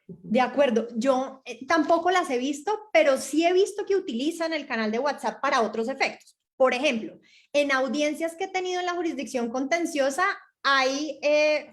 De acuerdo, yo tampoco las he visto, pero sí he visto que utilizan el canal de WhatsApp para otros efectos. Por ejemplo, en audiencias que he tenido en la jurisdicción contenciosa, hay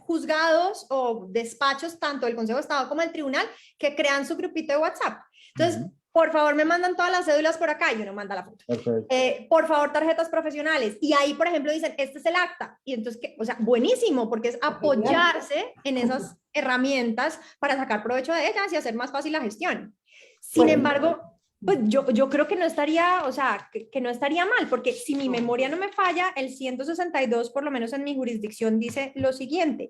juzgados o despachos, tanto del Consejo de Estado como del tribunal, que crean su grupito de WhatsApp. Entonces, Ujú. por favor, me mandan todas las cédulas por acá y uno manda la foto. Perfecto. Por favor, tarjetas profesionales. Y ahí, por ejemplo, dicen, este es el acta. Y entonces, o sea, buenísimo, porque es Genial. apoyarse en esas herramientas para sacar provecho de ellas y hacer más fácil la gestión. Sin Bueno, embargo, pues yo creo que no estaría, o sea, que no estaría mal, porque si mi memoria no me falla, el 162, por lo menos en mi jurisdicción, dice lo siguiente.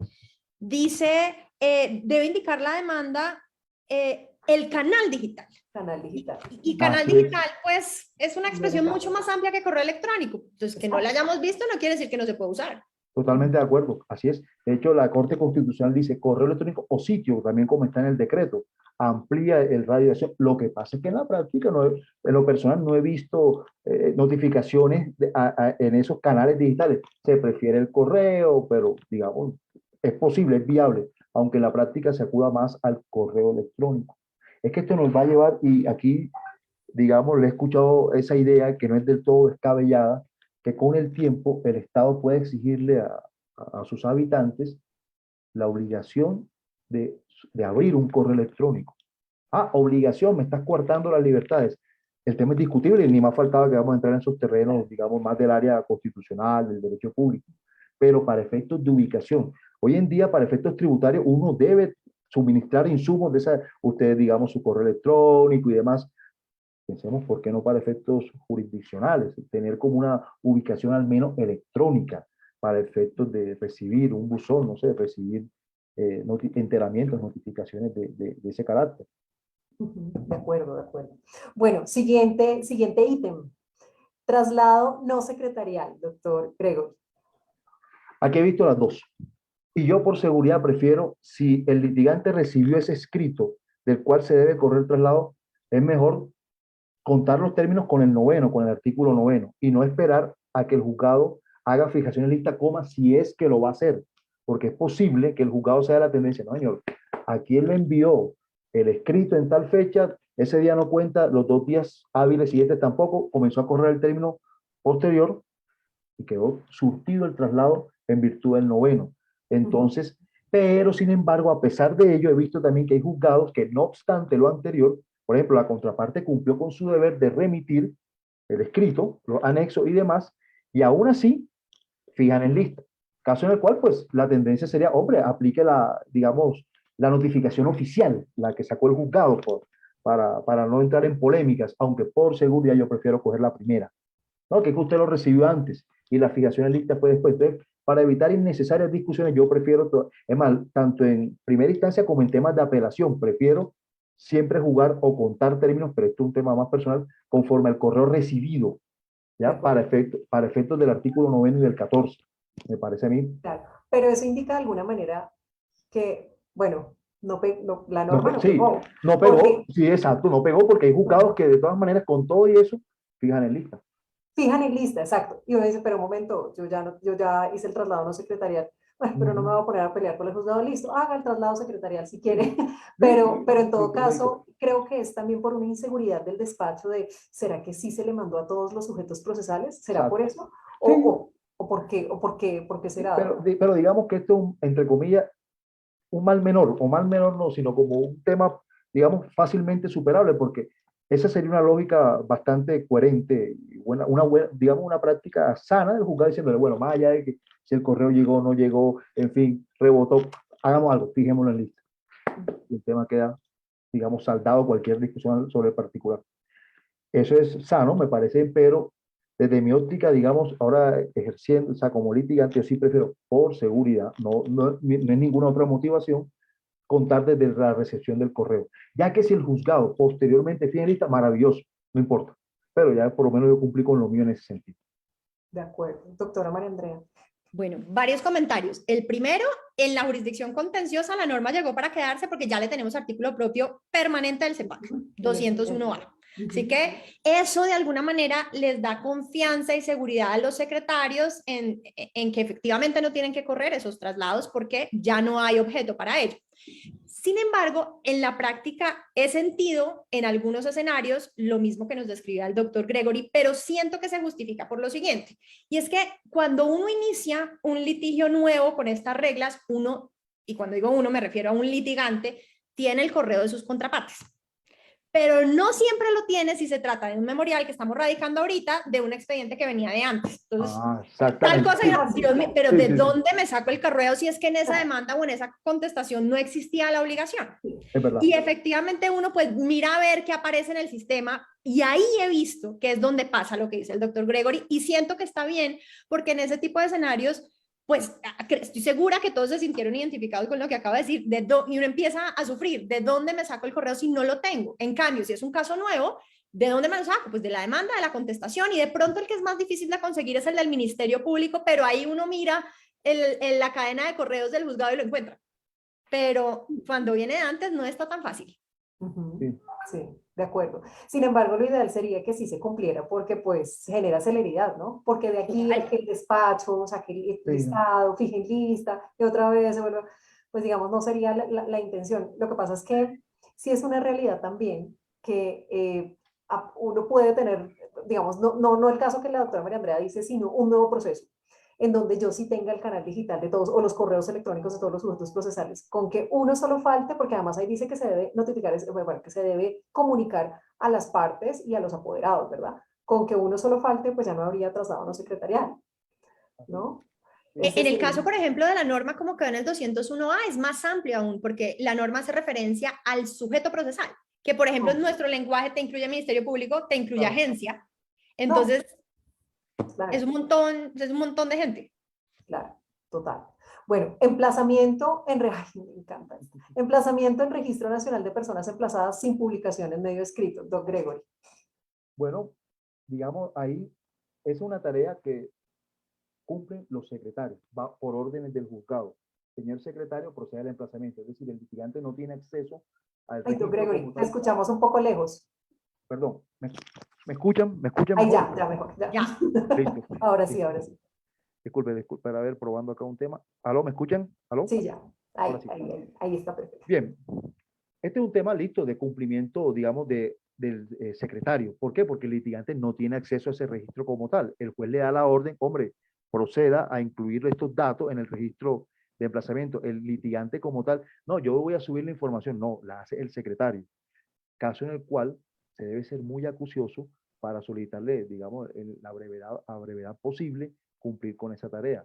Dice, debe indicar la demanda el canal digital. canal digital. Y canal Así es. digital, pues, es una expresión mucho más amplia que correo electrónico. Entonces, que no la hayamos visto no quiere decir que no se pueda usar. Totalmente de acuerdo, así es. De hecho, la Corte Constitucional dice correo electrónico o sitio, también como está en el decreto, amplía el radio de acción. Lo que pasa es que en la práctica, en lo personal, no he visto notificaciones en esos canales digitales. Se prefiere el correo, pero digamos, es posible, es viable, aunque en la práctica se acuda más al correo electrónico. Es que esto nos va a llevar, y aquí, digamos, le he escuchado esa idea que no es del todo descabellada, que con el tiempo el Estado puede exigirle a sus habitantes la obligación de, de abrir un correo electrónico. Ah, obligación, me estás coartando las libertades. El tema es discutible y ni más faltaba que vamos a entrar en esos terrenos, digamos, más del área constitucional, del derecho público. Pero para efectos de ubicación, hoy en día, para efectos tributarios, uno debe suministrar insumos de esa, ustedes, digamos, su correo electrónico y demás. Pensemos, ¿por qué no para efectos jurisdiccionales? Tener como una ubicación al menos electrónica para efectos de recibir un buzón, no sé, recibir enteramientos, notificaciones de ese carácter. De acuerdo, de acuerdo. Bueno, siguiente ítem. Traslado no secretarial, doctor Gregor. Aquí he visto las dos. Y yo por seguridad prefiero, si el litigante recibió ese escrito del cual se debe correr el traslado, es mejor contar los términos con el noveno, con el artículo noveno, y no esperar a que el juzgado haga fijación en lista, coma, si es que lo va a hacer, porque es posible que el juzgado sea de la tendencia, no señor, a quién le envió el escrito en tal fecha, ese día no cuenta, los 2 días hábiles siguientes tampoco, comenzó a correr el término posterior y quedó surtido el traslado en virtud del noveno. Entonces, pero sin embargo, a pesar de ello, he visto también que hay juzgados que no obstante lo anterior, por ejemplo, la contraparte cumplió con su deber de remitir el escrito, los anexos y demás, y aún así fijan en lista. Caso en el cual, pues, la tendencia sería, hombre, aplique la, digamos, la notificación oficial, la que sacó el juzgado para no entrar en polémicas, aunque por seguridad yo prefiero coger la primera. ¿No? Que usted lo recibió antes y la fijación en lista fue después. Entonces, para evitar innecesarias discusiones, yo prefiero, es más, tanto en primera instancia como en temas de apelación, prefiero siempre jugar o contar términos, pero esto es un tema más personal, conforme al correo recibido, ¿ya? Para efectos del artículo 9 y del 14, me parece a mí. Claro, pero eso indica de alguna manera que, bueno, la No, norma no sí, pegó. no Porque pegó, sí, exacto, no pegó porque hay juzgados que de todas maneras con todo y eso fijan en lista. fijan en lista, exacto. Y uno dice, pero un momento, yo ya, no, yo ya hice el traslado no secretarial. Bueno, pero no me voy a poner a pelear por el juzgado, listo, haga el traslado secretarial si quiere. Pero en todo caso, creo que es también por una inseguridad del despacho de, ¿será que sí se le mandó a todos los sujetos procesales? ¿Será por Exacto. eso? Sí, ¿Por qué será, pero, doctor? pero digamos que esto es, entre comillas, un mal menor, o mal menor no, sino como un tema, digamos, fácilmente superable, porque esa sería una lógica bastante coherente, y buena, digamos, una práctica sana del juzgado diciéndole, bueno, más allá de que si el correo llegó o no llegó, en fin, rebotó, hagamos algo, fijémoslo en lista. Y el tema queda, digamos, saldado cualquier discusión sobre el particular. Eso es sano, me parece, pero desde mi óptica, digamos, ahora ejerciendo, o sea, como litigante, yo sí prefiero, por seguridad, no es ninguna otra motivación, contar desde la recepción del correo. Ya que si el juzgado posteriormente finaliza, maravilloso, no importa. Pero ya por lo menos yo cumplí con lo mío en ese sentido. De acuerdo. Doctora María Andrea. Bueno, varios comentarios. El primero, en la jurisdicción contenciosa la norma llegó para quedarse porque ya le tenemos artículo propio permanente del CEPAC, 201A. Así que eso de alguna manera les da confianza y seguridad a los secretarios en que efectivamente no tienen que correr esos traslados porque ya no hay objeto para ello. Sin embargo, en la práctica he sentido en algunos escenarios lo mismo que nos describía el doctor Gregory, pero siento que se justifica por lo siguiente. Y es que cuando uno inicia un litigio nuevo con estas reglas, uno, y cuando digo uno me refiero a un litigante, tiene el correo de sus contrapartes. Pero no siempre lo tiene si se trata de un memorial que estamos radicando ahorita de un expediente que venía de antes. Entonces, tal Exactamente. cosa, Ah, sí, Dios mío, claro. pero Sí, ¿de sí, sí, dónde me saco el correo si es que en esa Claro, demanda o en esa contestación no existía la obligación? es verdad. Y efectivamente uno pues mira a ver qué aparece en el sistema y ahí he visto que es donde pasa lo que dice el doctor Gregory y siento que está bien porque en ese tipo de escenarios pues estoy segura que todos se sintieron identificados con lo que acaba de decir y uno empieza a sufrir, ¿de dónde me saco el correo si no lo tengo? En cambio, si es un caso nuevo, ¿de dónde me lo saco? Pues de la demanda, de la contestación y de pronto el que es más difícil de conseguir es el del Ministerio Público, pero ahí uno mira la cadena de correos del juzgado y lo encuentra. Pero cuando viene de antes no está tan fácil. Sí. sí, de acuerdo. Sin embargo, lo ideal sería que sí se cumpliera porque pues genera celeridad, ¿no? Porque de aquí a que el despacho saque el Sí, no. listado, fije en lista y otra vez se vuelve, pues digamos, no sería la intención. Lo que pasa es que sí es una realidad también que uno puede tener, digamos, no el caso que la doctora María Andrea dice, sino un nuevo proceso en donde yo sí tenga el canal digital de todos o los correos electrónicos de todos los sujetos procesales, con que uno solo falte, porque además ahí dice que se debe notificar, bueno, que se debe comunicar a las partes y a los apoderados, ¿verdad? Con que uno solo falte, pues ya no habría traslado no secretarial, ¿no? Ese En el sería. caso, por ejemplo, de la norma como quedó en el 201A, es más amplio aún, porque la norma hace referencia al sujeto procesal, que por ejemplo en No, nuestro lenguaje te incluye Ministerio Público, te incluye no, agencia. no, Entonces, claro, es un montón de gente. claro, total. Bueno, emplazamiento en, ay, me encanta esto. Emplazamiento en Registro Nacional de Personas Emplazadas sin publicación en medio escrito, Doc Gregory. Bueno, digamos, ahí es una tarea que cumplen los secretarios, va por órdenes del juzgado. Señor secretario, procede al emplazamiento, es decir, el litigante no tiene acceso al Ay, Doc registro Gregory, como te tal. escuchamos un poco lejos. Perdón, ¿me escuchan? ¿Me escuchan Ahí mejor? ya, ya mejor, ya. Ya. Listo. Ahora sí, Listo. ahora sí. disculpe, a ver, probando acá un tema. ¿Aló, me escuchan? ¿Aló? Sí, ya. Ahí, Ahora sí. ahí está perfecto. Bien, este es un tema listo de cumplimiento, digamos, del secretario. ¿Por qué? Porque el litigante no tiene acceso a ese registro como tal. El juez le da la orden, hombre, proceda a incluir estos datos en el registro de emplazamiento. El litigante como tal, no, yo voy a subir la información, no, la hace el secretario. Caso en el cual se debe ser muy acucioso para solicitarle, digamos, a brevedad posible cumplir con esa tarea.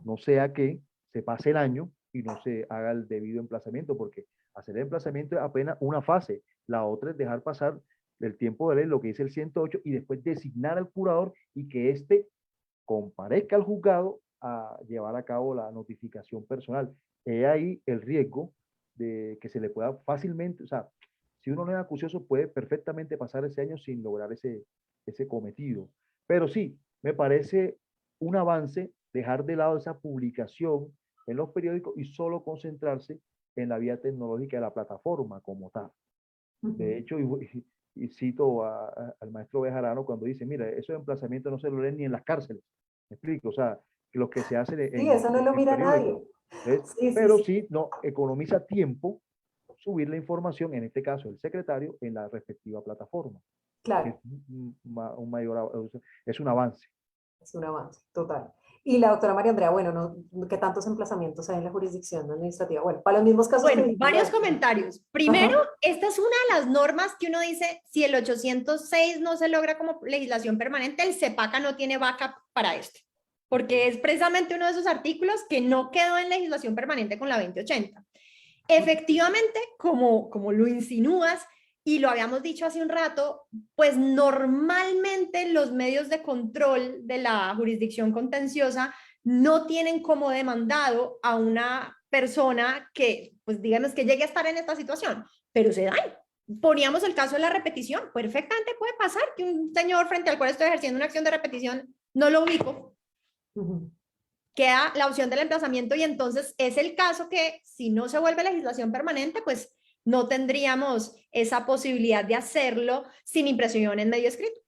No sea que se pase el año y no se haga el debido emplazamiento, porque hacer el emplazamiento es apenas una fase. La otra es dejar pasar el tiempo de ley, lo que dice el 108, y después designar al curador y que éste comparezca al juzgado a llevar a cabo la notificación personal. He ahí el riesgo de que se le pueda fácilmente, o sea, si uno no es acucioso, puede perfectamente pasar ese año sin lograr ese cometido. Pero sí, me parece un avance dejar de lado esa publicación en los periódicos y solo concentrarse en la vía tecnológica de la plataforma como tal. De hecho, y cito al maestro Bejarano cuando dice, mira, esos emplazamientos no se lo leen ni en las cárceles. ¿Me explico? O sea, que los que se hacen Sí, eso no lo en mira nadie. periódicos. ¿Ves? Sí, sí, Pero sí. sí, no, economiza tiempo subir la información, en este caso el secretario, en la respectiva plataforma, que es Claro, un mayor, es un avance. es un avance, total. Y la doctora María Andrea, bueno, no, ¿qué tantos emplazamientos hay en la jurisdicción administrativa? Bueno, para los mismos casos que Bueno, dijimos. varios comentarios. Primero, Ajá. esta es una de las normas que uno dice, si el 806 no se logra como legislación permanente, el CEPACA no tiene backup para esto, porque es precisamente uno de esos artículos que no quedó en legislación permanente con la 2080. Efectivamente, como lo insinúas y lo habíamos dicho hace un rato, pues normalmente los medios de control de la jurisdicción contenciosa no tienen como demandado a una persona que, pues digamos que llegue a estar en esta situación, pero se dan. Poníamos el caso de la repetición. Perfectamente puede pasar que un señor frente al cual estoy ejerciendo una acción de repetición no lo ubico, queda la opción del emplazamiento y entonces es el caso que si no se vuelve legislación permanente, pues no tendríamos esa posibilidad de hacerlo sin impresión en medio escrito.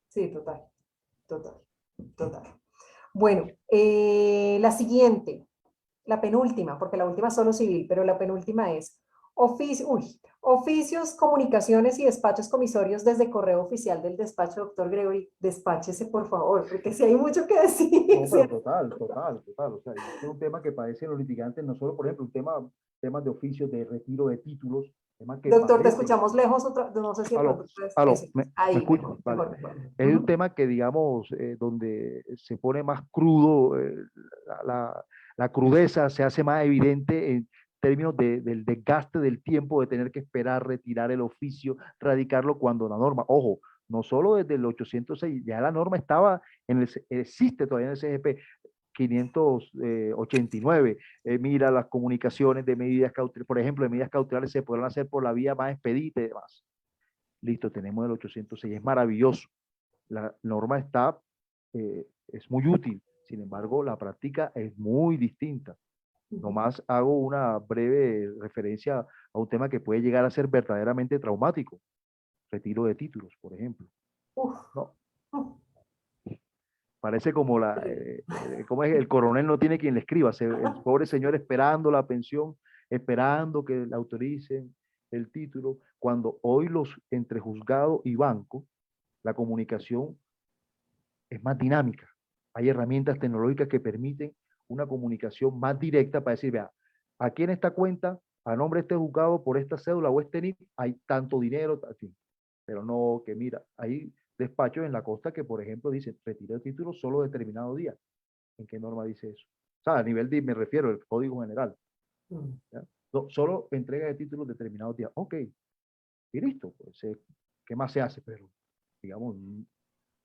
Sí, total, total, total. Bueno, la siguiente, la penúltima, porque la última es solo civil, pero la penúltima es oficios, comunicaciones y despachos comisorios desde correo oficial del despacho, doctor Gregory, despáchese por favor, porque si hay mucho que decir. No, pero total, total, total. O sea, es un tema que padecen los litigantes, no solo, por ejemplo, temas de oficios, de retiro de títulos, temas que Doctor, te padecen. escuchamos lejos, no sé si de Aló, pronto puedes, aló, eso, ¿me ahí, escucha? mejor, Vale. mejor, mejor. Es un tema que, digamos, donde se pone más crudo, la, la- la crudeza se hace más evidente en términos del desgaste del tiempo de tener que esperar, retirar el oficio, radicarlo cuando la norma, ojo, no solo desde el 806, ya la norma estaba existe todavía en el CGP, 589. Mira, las comunicaciones de medidas cautelares, por ejemplo, de medidas cautelares se podrán hacer por la vía más expedita y demás. Listo, tenemos el 806, es maravilloso. La norma es muy útil, sin embargo, la práctica es muy distinta. Nomás hago una breve referencia a un tema que puede llegar a ser verdaderamente traumático, retiro de títulos, por ejemplo. Uf, No, uf, parece como como es, el coronel no tiene quien le escriba, el pobre señor esperando la pensión, esperando que le autoricen el título, cuando hoy entre juzgado y banco, la comunicación es más dinámica. Hay herramientas tecnológicas que permiten una comunicación más directa para decir, vea, aquí en esta cuenta, a nombre de este juzgado por esta cédula o este NIP, hay tanto dinero, así. Pero no, que mira, hay despachos en la costa que, por ejemplo, dicen, retiro de título solo determinado día. ¿En qué norma dice eso? O sea, a nivel de, me refiero al Código General. ¿Ya? No, solo entrega de títulos determinados días. Ok, y listo, pues, ¿qué más se hace? Pero, digamos,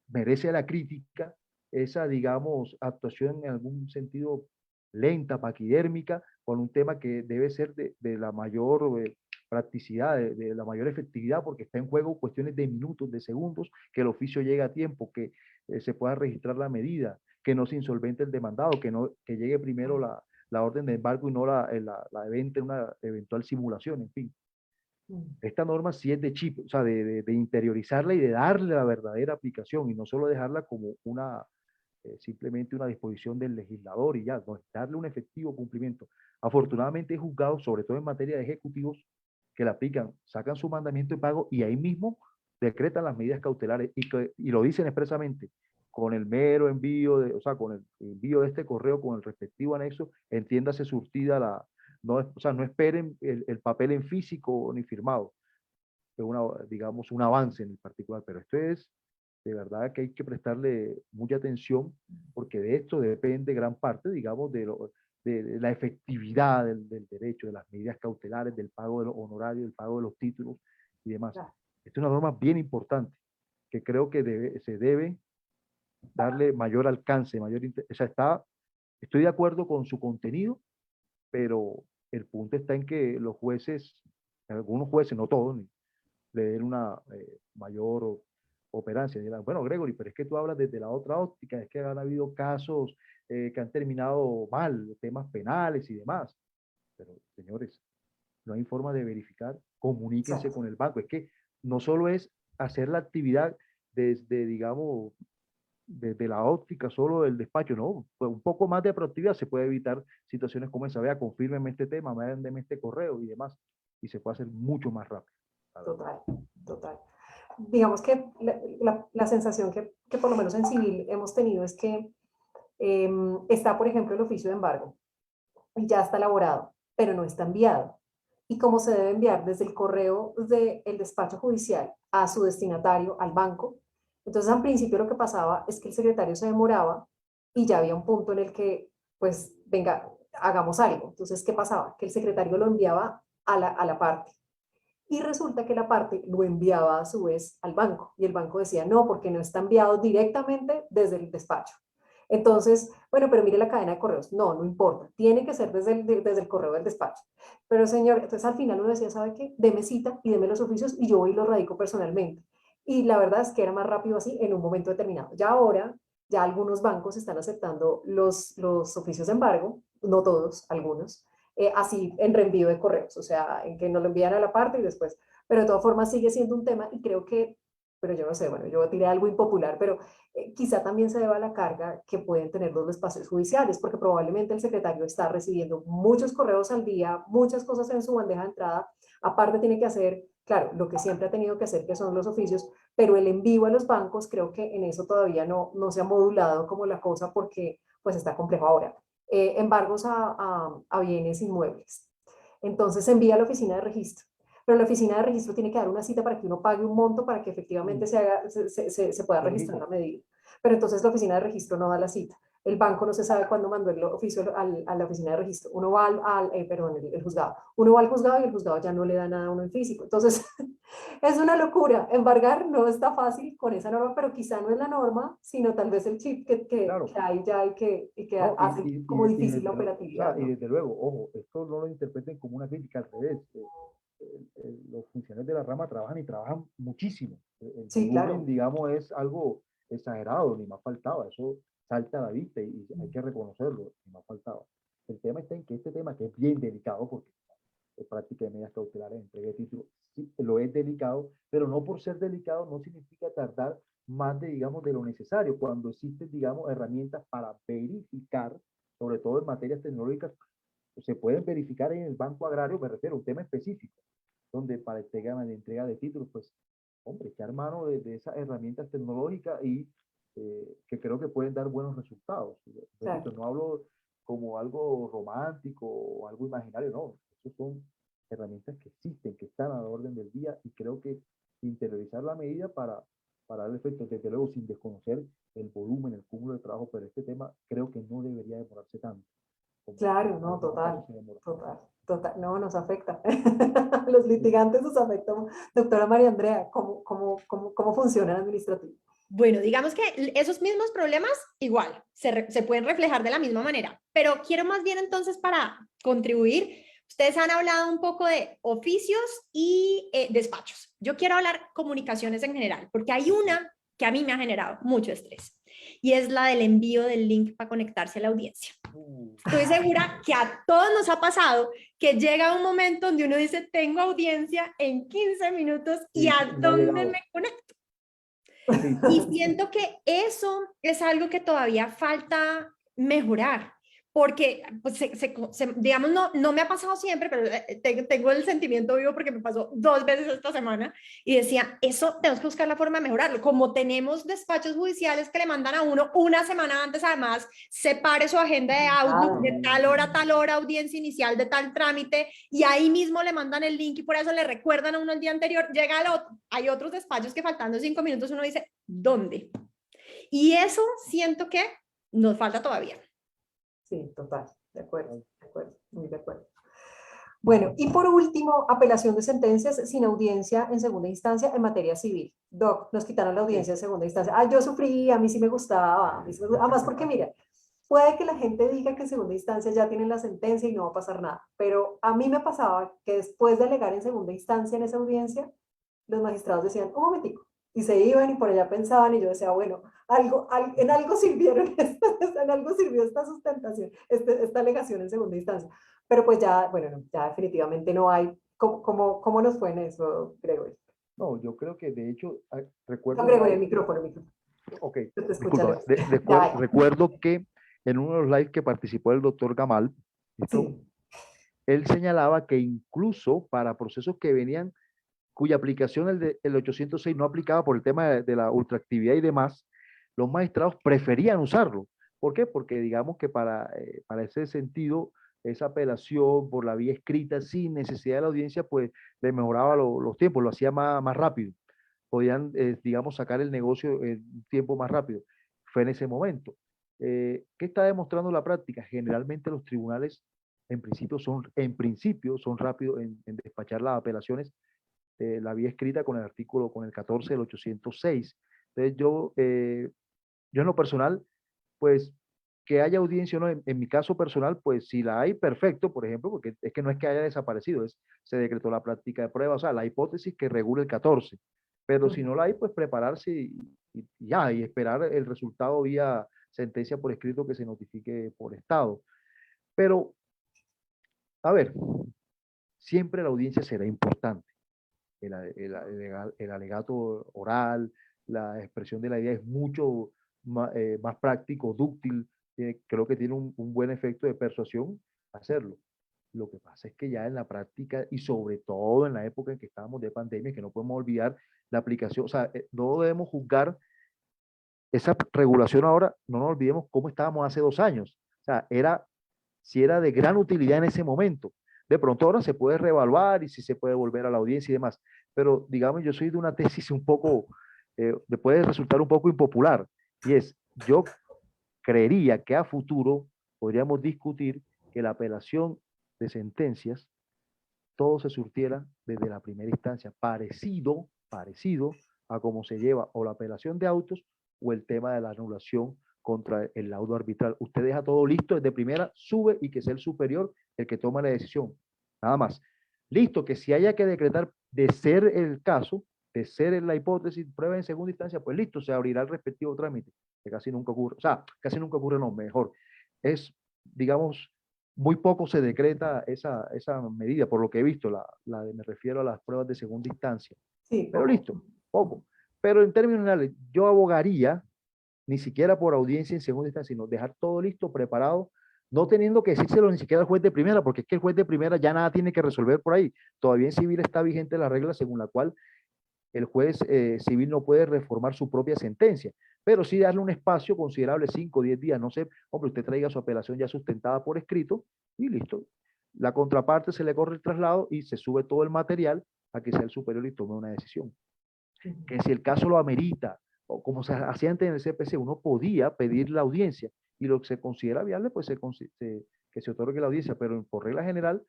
merece la crítica esa, digamos, actuación en algún sentido lenta, paquidérmica, con un tema que debe ser de la mayor practicidad, de la mayor efectividad, porque está en juego cuestiones de minutos, de segundos, que el oficio llegue a tiempo, que se pueda registrar la medida, que no se insolvente el demandado, que llegue primero la orden de embargo y no la venta en una eventual simulación, en fin. Esta norma sí es de chip, o sea, de interiorizarla y de darle la verdadera aplicación y no solo dejarla como simplemente una disposición del legislador y ya, no es darle un efectivo cumplimiento. Afortunadamente hay juzgados, sobre todo en materia de ejecutivos, que la aplican, sacan su mandamiento de pago y ahí mismo decretan las medidas cautelares y lo dicen expresamente, con el mero envío, o sea, con el envío de este correo, con el respectivo anexo, entiéndase surtida no, o sea, no esperen el papel en físico ni firmado, es digamos, un avance en el particular, pero esto es de verdad que hay que prestarle mucha atención porque de esto depende gran parte, digamos, de la efectividad del derecho, de las medidas cautelares, del pago de los honorarios, del pago de los títulos y demás. Claro. Esta es una norma bien importante que creo que se debe darle mayor alcance, o sea, estoy de acuerdo con su contenido, pero el punto está en que los jueces, algunos jueces, no todos, le den una mayor operancia. Dirán, bueno, Gregory, pero es que tú hablas desde la otra óptica, es que han habido casos que han terminado mal, temas penales y demás. Pero, señores, no hay forma de verificar, comuníquense Exacto. con el banco. Es que no solo es hacer la actividad desde, digamos, desde la óptica solo del despacho, no, pues un poco más de proactividad se puede evitar situaciones como esa, vea, confírmeme este tema, mándeme este correo y demás, y se puede hacer mucho más rápido. Total, total. Digamos que la sensación que por lo menos en civil hemos tenido es que está, por ejemplo, el oficio de embargo y ya está elaborado, pero no está enviado. Y cómo se debe enviar desde el correo del despacho judicial a su destinatario, al banco. Entonces, al principio lo que pasaba es que el secretario se demoraba y ya había un punto en el que, pues, venga, hagamos algo. Entonces, ¿qué pasaba? Que el secretario lo enviaba a la parte y resulta que la parte lo enviaba a su vez al banco y el banco decía no, porque no está enviado directamente desde el despacho. Entonces, bueno, pero mire la cadena de correos. No, no importa. Tiene que ser desde el correo del despacho. Pero señor, entonces al final uno decía, ¿sabe qué? Deme cita y deme los oficios y yo voy y los radico personalmente. Y la verdad es que era más rápido así en un momento determinado. Ya ahora, ya algunos bancos están aceptando los oficios de embargo, no todos, algunos, así en reenvío de correos, o sea, en que nos lo envían a la parte y después, pero de todas formas sigue siendo un tema y creo que, pero yo no sé, bueno, yo tiré algo impopular, pero quizá también se deba a la carga que pueden tener los espacios judiciales, porque probablemente el secretario está recibiendo muchos correos al día, muchas cosas en su bandeja de entrada, aparte tiene que hacer, claro, lo que siempre ha tenido que hacer, que son los oficios, pero el envío a los bancos, creo que en eso todavía no se ha modulado como la cosa porque pues está complejo ahora. Embargos a bienes inmuebles. Entonces se envía a la oficina de registro, pero la oficina de registro tiene que dar una cita para que uno pague un monto para que efectivamente se pueda Lo registrar la mismo. medida. Pero entonces la oficina de registro no da la cita. El banco no se sabe cuándo mandó el oficio a la oficina de registro. Uno va perdón, el juzgado. Uno va al juzgado y el juzgado ya no le da nada a uno en físico. Entonces, es una locura. Embargar no está fácil con esa norma, pero quizá no es la norma, sino tal vez el chip que Claro, hay ya y que no, hace como difícil la o sea, operatividad, y ¿no? desde luego, ojo, esto no lo interpreten como una crítica al revés. Los funcionarios de la rama trabajan y trabajan muchísimo. El Sí, volumen, claro. digamos, es algo exagerado, ni más faltaba. Eso salta a la vista y hay que reconocerlo, ni más faltaba. El tema está en que este tema, que es bien delicado, porque es práctica de medidas cautelares, entrega de título, sí, lo es delicado, pero no por ser delicado no significa tardar más de, digamos, de lo necesario, cuando existen, digamos, herramientas para verificar, sobre todo en materias tecnológicas, se pueden verificar en el Banco Agrario, me refiero a un tema específico, donde para entrega de títulos, pues, hombre, echar mano de esas herramientas tecnológicas y que creo que pueden dar buenos resultados. Repito, Claro. no hablo como algo romántico o algo imaginario, no, esos son herramientas que existen, que están a la orden del día y creo que interiorizar la medida para dar efecto, desde luego sin desconocer el volumen, el cúmulo de trabajo, pero este tema creo que no debería demorarse tanto como Claro, en no, algunos casos total, se demora. total, total, no, nos afecta. Los litigantes nos afectan. Doctora María Andrea, ¿cómo funciona el administrativo? Bueno, digamos que esos mismos problemas igual se pueden reflejar de la misma manera, pero quiero más bien entonces para contribuir, ustedes han hablado un poco de oficios y despachos. Yo quiero hablar comunicaciones en general, porque hay una que a mí me ha generado mucho estrés y es la del envío del link para conectarse a la audiencia. Estoy segura que a todos nos ha pasado que llega un momento donde uno dice, tengo audiencia en 15 minutos y Y ¿a no ha dónde me llegado. conecto? Sí, Y siento que eso es algo que todavía falta mejorar, porque, pues, digamos, no me ha pasado siempre, pero tengo el sentimiento vivo porque me pasó 2 veces esta semana y decía, eso tenemos que buscar la forma de mejorarlo. Como tenemos despachos judiciales que le mandan a uno una semana antes, además, separe su agenda de Outlook de tal hora a tal hora, audiencia inicial de tal trámite, y ahí mismo le mandan el link y por eso le recuerdan a uno el día anterior, llega al otro. Hay otros despachos que faltando 5 minutos uno dice, ¿dónde? Y eso siento que nos falta todavía. Sí, total, de acuerdo, muy de acuerdo. Bueno, y por último, apelación de sentencias sin audiencia en segunda instancia en materia civil. Doc, nos quitaron la audiencia en segunda instancia. Ah, yo sufrí, a mí sí me gustaba, además porque mira, puede que la gente diga que en segunda instancia ya tienen la sentencia y no va a pasar nada, pero a mí me pasaba que después de alegar en segunda instancia en esa audiencia, los magistrados decían, un momentico, y se iban y por allá pensaban y yo decía, bueno, en algo sirvieron, en algo sirvió esta sustentación, esta alegación en segunda instancia. Pero pues ya, bueno, no, ya definitivamente no hay. ¿Cómo nos fue en eso, Gregory? no, yo creo que de hecho, No, recuerdo un Gregory, el live, micrófono, el micrófono. ok, Te disculpa, escucharemos. Ya, recuerdo que en uno de los lives que participó el doctor Gamal, ¿listo? sí, Él señalaba que incluso para procesos que venían, cuya aplicación el 806 no aplicaba por el tema de la ultraactividad y demás, los magistrados preferían usarlo. ¿Por qué? Porque digamos que para ese sentido, esa apelación por la vía escrita sin necesidad de la audiencia, pues le mejoraba los tiempos, lo hacía más rápido. Podían, digamos, sacar el negocio en un tiempo más rápido. Fue en ese momento. ¿Qué está demostrando la práctica? Generalmente los tribunales en principio son rápidos en despachar las apelaciones, la vía escrita con el artículo, con el 14 del 806. Entonces yo en lo personal, pues que haya audiencia o no, en mi caso personal, pues si la hay, perfecto, por ejemplo, porque es que no es que haya desaparecido, se decretó la práctica de prueba, o sea, la hipótesis que regula el 14, pero si no la hay, pues prepararse y ya, y esperar el resultado vía sentencia por escrito que se notifique por estado. Pero, a ver, siempre la audiencia será importante. El alegato oral, la expresión de la idea es mucho más práctico, dúctil, creo que tiene un buen efecto de persuasión hacerlo. Lo que pasa es que ya en la práctica y sobre todo en la época en que estábamos de pandemia, que no podemos olvidar la aplicación, o sea, no debemos juzgar esa regulación ahora, no nos olvidemos cómo estábamos hace 2 años. O sea, si era de gran utilidad en ese momento. De pronto ahora se puede reevaluar y si se puede volver a la audiencia y demás. Pero digamos, yo soy de una tesis un poco, puede resultar un poco impopular. Y es, yo creería que a futuro podríamos discutir que la apelación de sentencias, todo se surtiera desde la primera instancia, parecido a cómo se lleva o la apelación de autos o el tema de la anulación contra el laudo arbitral. Usted deja todo listo desde primera, sube y que sea el superior el que toma la decisión. Nada más. Listo, que si haya que decretar de ser el caso, de ser la hipótesis, prueba en segunda instancia, pues listo, se abrirá el respectivo trámite, que casi nunca ocurre. O sea, casi nunca ocurre, no, mejor. Es, digamos, muy poco se decreta esa medida, por lo que he visto, me refiero a las pruebas de segunda instancia. sí, Pero poco. listo, poco. Pero en términos generales, yo abogaría ni siquiera por audiencia en segunda instancia, sino dejar todo listo, preparado, no teniendo que decírselo ni siquiera al juez de primera, porque es que el juez de primera ya nada tiene que resolver por ahí. Todavía en civil está vigente la regla según la cual el juez civil no puede reformar su propia sentencia, pero sí darle un espacio considerable, 5 o 10 días, no sé, hombre, usted traiga su apelación ya sustentada por escrito y listo. La contraparte se le corre el traslado y se sube todo el material a que sea el superior y tome una decisión. Que si el caso lo amerita, o como se hacía antes en el CPC, uno podía pedir la audiencia y lo que se considera viable, pues que se otorgue la audiencia, pero por regla general,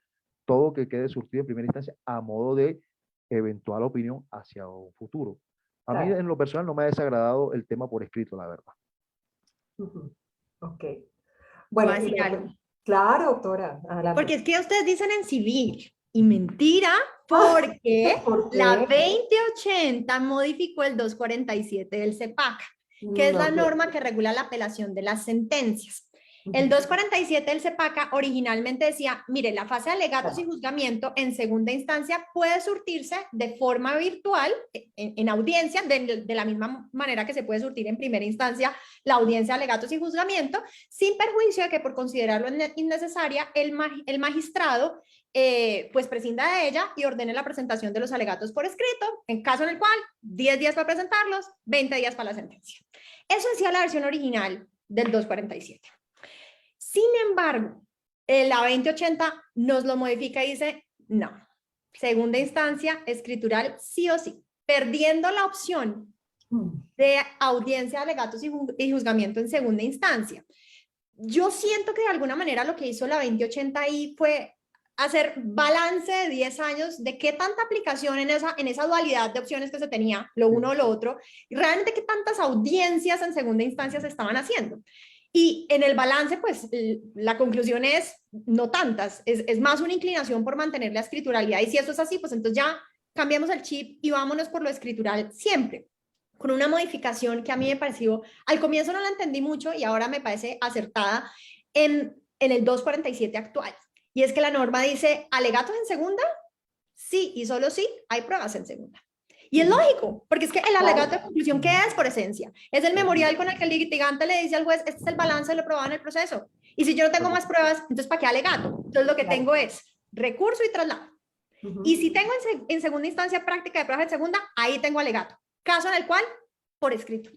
todo que quede surtido en primera instancia a modo de eventual opinión hacia un futuro. A mí Claro. en lo personal no me ha desagradado el tema por escrito, la verdad. Ok. Voy Bueno, a decir algo. claro, doctora, adelante. Porque es que ustedes dicen en civil y mentira, porque ¿Por la qué? 2080 modificó el 247 del CEPAC, que es la No, norma que regula la apelación de las sentencias. El 247 del CEPACA originalmente decía, mire, la fase de alegatos y juzgamiento en segunda instancia puede surtirse de forma virtual en audiencia, de la misma manera que se puede surtir en primera instancia la audiencia de alegatos y juzgamiento, sin perjuicio de que por considerarlo innecesaria el magistrado pues prescinda de ella y ordene la presentación de los alegatos por escrito, en caso en el cual 10 días para presentarlos, 20 días para la sentencia. Eso decía la versión original del 247. Sin embargo, la 2080 nos lo modifica y dice, no, segunda instancia, escritural sí o sí, perdiendo la opción de audiencia de alegatos y juzgamiento en segunda instancia. Yo siento que de alguna manera lo que hizo la 2080 ahí fue hacer balance de 10 años de qué tanta aplicación en esa dualidad de opciones que se tenía, lo uno o lo otro, y realmente qué tantas audiencias en segunda instancia se estaban haciendo. Y en el balance, pues, la conclusión es no tantas, es más una inclinación por mantener la escrituralidad, y si eso es así, pues entonces ya cambiamos el chip y vámonos por lo escritural siempre, con una modificación que a mí me pareció, al comienzo no la entendí mucho y ahora me parece acertada en el 247 actual. Y es que la norma dice, alegatos en segunda, sí y solo sí, hay pruebas en segunda. Y es lógico, porque es que el alegato de conclusión, ¿qué es por esencia? Es el memorial con el que el litigante le dice al juez, este es el balance de lo probado en el proceso. Y si yo no tengo más pruebas, entonces ¿para qué alegato? Entonces lo que tengo es recurso y traslado. Y si tengo en segunda instancia práctica de pruebas en segunda, ahí tengo alegato. Caso en el cual, por escrito.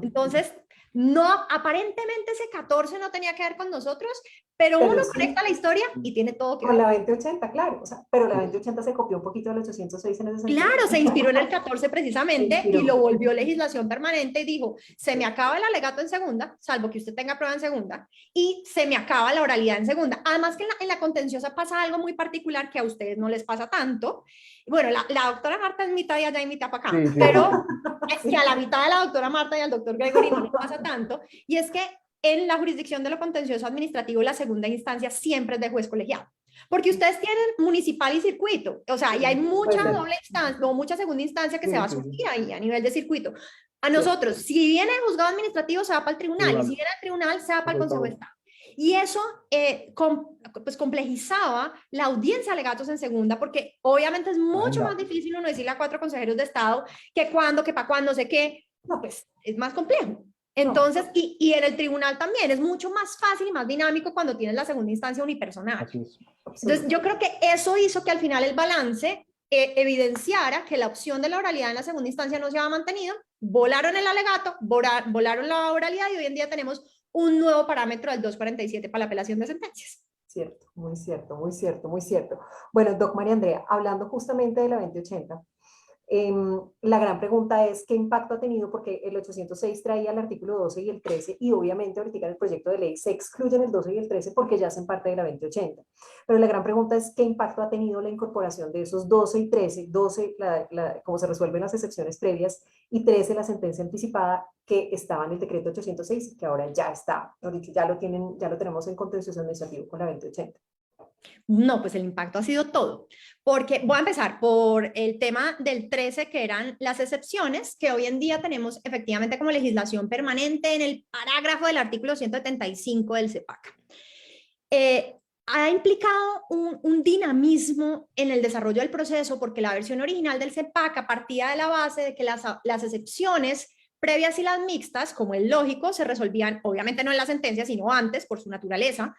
Entonces, no, aparentemente ese 14 no tenía que ver con nosotros, pero uno conecta la historia y tiene todo que ver. Con la 2080, claro, o sea, pero la 2080 se copió un poquito del 806 en ese sentido. Claro, se inspiró en el 14 precisamente y lo volvió legislación permanente y dijo, se me acaba el alegato en segunda, salvo que usted tenga prueba en segunda, y se me acaba la oralidad en segunda. Además que en la contenciosa pasa algo muy particular que a ustedes no les pasa tanto. Bueno, la doctora Marta es mitad de allá y mitad para acá, pero es que a la mitad de la doctora Marta y al doctor Gregory no les pasa tanto, y es que en la jurisdicción de lo contencioso administrativo, la segunda instancia siempre es de juez colegiado. Porque ustedes tienen municipal y circuito, o sea, y hay mucha doble instancia o mucha segunda instancia que se va a surgir ahí a nivel de circuito. A nosotros, si viene el juzgado administrativo, se va para el tribunal, y si viene al tribunal, se va para el Consejo de Estado. Y eso pues complejizaba la audiencia de alegatos en segunda, porque obviamente es mucho más difícil uno decirle a 4 consejeros de Estado que cuándo, que para cuándo, no sé qué, no, pues es más complejo. Entonces, y en el tribunal también es mucho más fácil y más dinámico cuando tienes la segunda instancia unipersonal. Entonces, yo creo que eso hizo que al final el balance evidenciara que la opción de la oralidad en la segunda instancia no se había mantenido, volaron el alegato, volaron la oralidad y hoy en día tenemos un nuevo parámetro del 247 para la apelación de sentencias. Cierto, muy cierto, muy cierto, muy cierto. Bueno, Doc María Andrea, hablando justamente de la 2080, la gran pregunta es qué impacto ha tenido, porque el 806 traía el artículo 12 y el 13, y obviamente ahorita en el proyecto de ley se excluyen el 12 y el 13 porque ya hacen parte de la 2080. Pero la gran pregunta es qué impacto ha tenido la incorporación de esos 12 y 13, 12 cómo se resuelven las excepciones previas, y 13 la sentencia anticipada que estaba en el decreto 806, que ahora ya está, ya lo tenemos en contencioso administrativo con la 2080. No, pues el impacto ha sido todo, porque voy a empezar por el tema del 13, que eran las excepciones, que hoy en día tenemos efectivamente como legislación permanente en el parágrafo del artículo 175 del CEPACA. Ha implicado un dinamismo en el desarrollo del proceso, porque la versión original del CEPACA partía de la base de que las excepciones previas y las mixtas, como es lógico, se resolvían obviamente no en la sentencia, sino antes, por su naturaleza,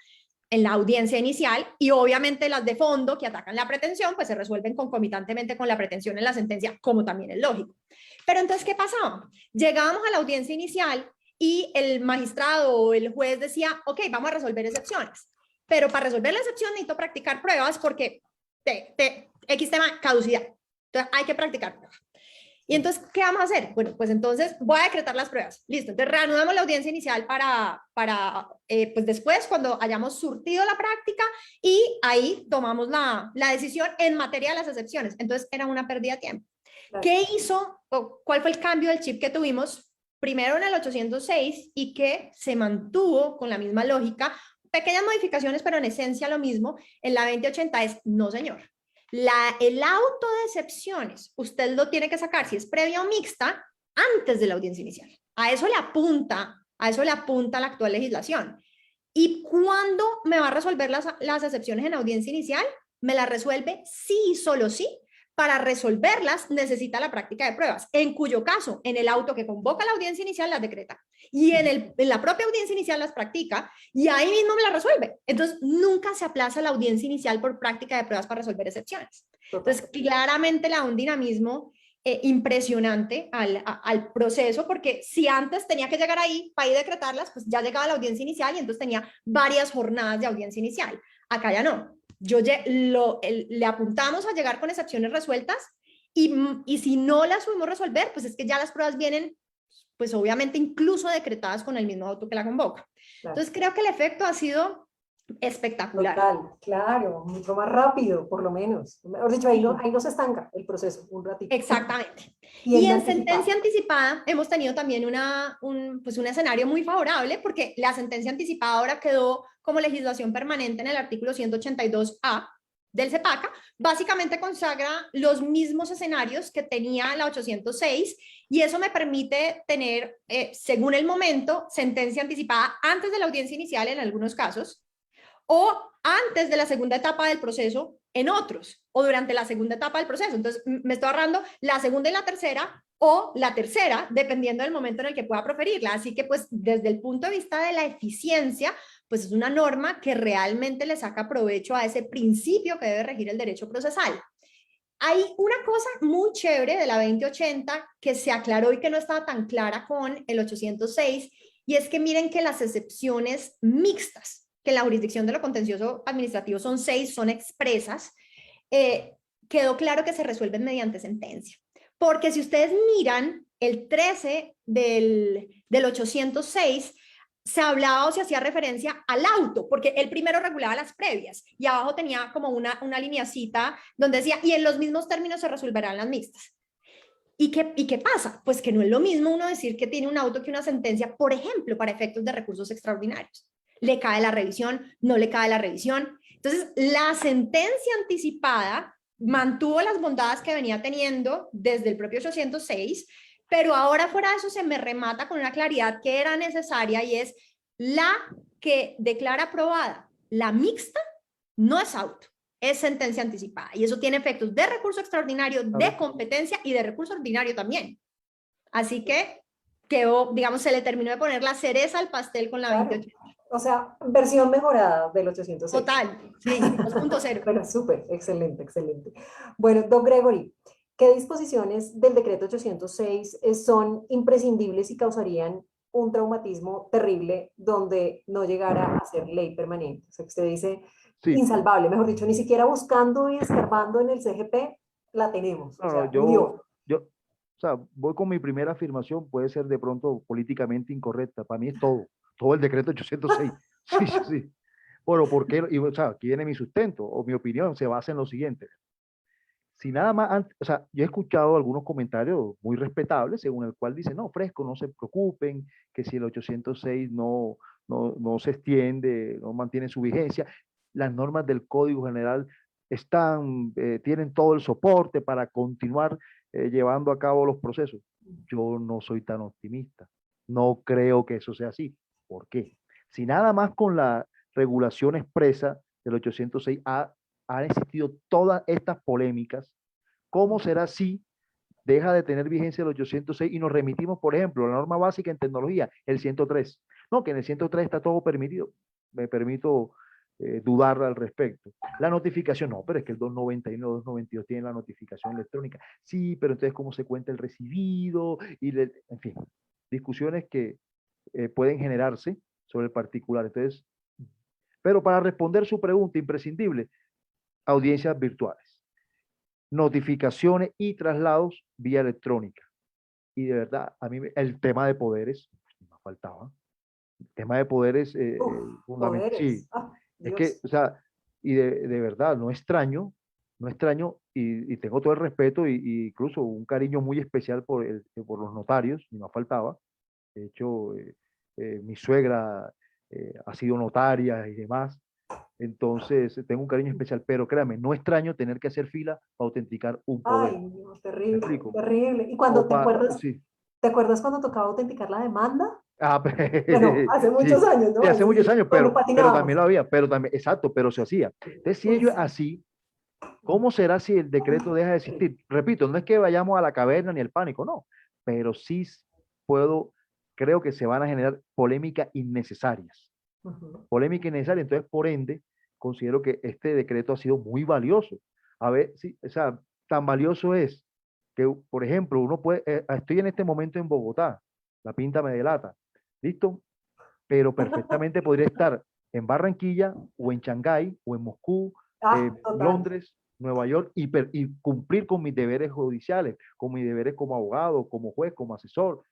en la audiencia inicial, y obviamente las de fondo que atacan la pretensión, pues se resuelven concomitantemente con la pretensión en la sentencia, como también es lógico. Pero entonces, ¿qué pasaba? Llegábamos a la audiencia inicial y el magistrado o el juez decía, ok, vamos a resolver excepciones, pero para resolver la excepción necesito practicar pruebas porque X tema, caducidad. Entonces hay que practicar pruebas. Y entonces, ¿qué vamos a hacer? Bueno, pues entonces voy a decretar las pruebas. Listo, entonces reanudamos la audiencia inicial para pues después, cuando hayamos surtido la práctica, y ahí tomamos la decisión en materia de las excepciones. Entonces, era una pérdida de tiempo. Claro. ¿Qué hizo? ¿Cuál fue el cambio del chip que tuvimos? Primero en el 806, y que se mantuvo con la misma lógica, pequeñas modificaciones, pero en esencia lo mismo. En la 2080 es, no señor. El auto de excepciones, usted lo tiene que sacar, si es previa o mixta, antes de la audiencia inicial. A eso le apunta la actual legislación. ¿Y cuándo me va a resolver las excepciones en audiencia inicial? Me las resuelve sí y solo sí. Para resolverlas necesita la práctica de pruebas, en cuyo caso, en el auto que convoca la audiencia inicial las decreta y en la propia audiencia inicial las practica y ahí mismo me las resuelve. Entonces, nunca se aplaza la audiencia inicial por práctica de pruebas para resolver excepciones. Entonces, claramente le da un dinamismo impresionante al proceso, porque si antes tenía que llegar ahí para ir a decretarlas, pues ya llegaba la audiencia inicial y entonces tenía varias jornadas de audiencia inicial. Acá ya no. Le apuntamos a llegar con excepciones resueltas y si no las pudimos resolver, pues es que ya las pruebas vienen, pues obviamente incluso decretadas con el mismo auto que la convoca. Claro. Entonces creo que el efecto ha sido espectacular. Total, claro, mucho más rápido, por lo menos. Mejor dicho, ahí no se estanca el proceso un ratito. Exactamente. Y en sentencia anticipada hemos tenido también un escenario muy favorable, porque la sentencia anticipada ahora quedó como legislación permanente en el artículo 182A del CEPACA. Básicamente consagra los mismos escenarios que tenía la 806 y eso me permite tener, según el momento, sentencia anticipada antes de la audiencia inicial en algunos casos, o antes de la segunda etapa del proceso en otros, o durante la segunda etapa del proceso. Entonces, me estoy ahorrando la segunda y la tercera, o la tercera, dependiendo del momento en el que pueda proferirla. Así que, pues, desde el punto de vista de la eficiencia, pues es una norma que realmente le saca provecho a ese principio que debe regir el derecho procesal. Hay una cosa muy chévere de la 2080 que se aclaró y que no estaba tan clara con el 806, y es que miren que las excepciones mixtas, que en la jurisdicción de lo contencioso administrativo son 6, son expresas, quedó claro que se resuelven mediante sentencia. Porque si ustedes miran el 13 del 806, se hablaba o se hacía referencia al auto, porque el primero regulaba las previas, y abajo tenía como una lineacita donde decía, y en los mismos términos se resolverán las mixtas. ¿Y qué pasa? Pues que no es lo mismo uno decir que tiene un auto que una sentencia, por ejemplo, para efectos de recursos extraordinarios. Le cae la revisión, no le cae la revisión. Entonces, la sentencia anticipada mantuvo las bondades que venía teniendo desde el propio 806, pero ahora fuera de eso se me remata con una claridad que era necesaria, y es la que declara aprobada. La mixta no es auto, es sentencia anticipada, y eso tiene efectos de recurso extraordinario, de competencia y de recurso ordinario también. Así que quedó, digamos, se le terminó de poner la cereza al pastel con la 2080. O sea, versión mejorada del 806. Total, sí, 2.0. Pero súper, excelente, excelente. Bueno, don Gregory, ¿qué disposiciones del decreto 806 son imprescindibles y causarían un traumatismo terrible donde no llegara a ser ley permanente? O sea, que usted dice, sí, insalvable, mejor dicho, ni siquiera buscando y escarbando en el CGP la tenemos. O sea, o sea, voy con mi primera afirmación, puede ser de pronto políticamente incorrecta. Para mí es todo el decreto 806. Sí, sí. Bueno, ¿por qué? Y, o sea, aquí viene mi sustento, o mi opinión, se basa en lo siguiente. Si nada más, o sea, yo he escuchado algunos comentarios muy respetables, según el cual dicen, no, fresco, no se preocupen, que si el 806 no se extiende, no mantiene su vigencia, las normas del Código General tienen todo el soporte para continuar llevando a cabo los procesos. Yo no soy tan optimista. No creo que eso sea así. ¿Por qué? Si nada más con la regulación expresa del 806 han existido todas estas polémicas, ¿cómo será si deja de tener vigencia el 806 y nos remitimos, por ejemplo, a la norma básica en tecnología, el 103? No, que en el 103 está todo permitido. Me permito dudar al respecto. La notificación, no, pero es que el 291 y el 292 tienen la notificación electrónica. Sí, pero entonces, ¿cómo se cuenta el recibido? En fin, discusiones que pueden generarse sobre el particular. Entonces, pero para responder su pregunta imprescindible, audiencias virtuales, notificaciones y traslados vía electrónica. Y de verdad, a mí el tema de poderes, me faltaba. El tema de poderes fundamental. Sí, es que, o sea, y de verdad, no extraño, y tengo todo el respeto y incluso un cariño muy especial por los notarios, ni más faltaba. De hecho, mi suegra ha sido notaria y demás. Entonces, tengo un cariño especial, pero créame, no extraño tener que hacer fila para autenticar un poder. Ay, no, terrible, terrible. ¿Y cuando te acuerdas, sí. ¿te acuerdas cuando tocaba autenticar la demanda? Bueno, hace sí, muchos años, ¿no? sí, hace Eso muchos sí, años, cuando pero también patinábamos. lo había, pero también, exacto, pero se hacía. Entonces, si Uy, ello es sí. así, ¿cómo será si el decreto deja de existir? Repito, no es que vayamos a la caverna ni al pánico, no, pero sí puedo, creo que se van a generar polémicas innecesarias. Ujú. Polémica innecesaria. Entonces, por ende, considero que este decreto ha sido muy valioso. A ver, sí, o sea, tan valioso es que, por ejemplo, uno puede, estoy en este momento en Bogotá, la pinta me delata, ¿listo? Pero perfectamente podría estar en Barranquilla o en Shanghái o en Moscú, Ah, total. Londres, Nueva York y cumplir con mis deberes judiciales, con mis deberes como abogado, como juez, como asesor,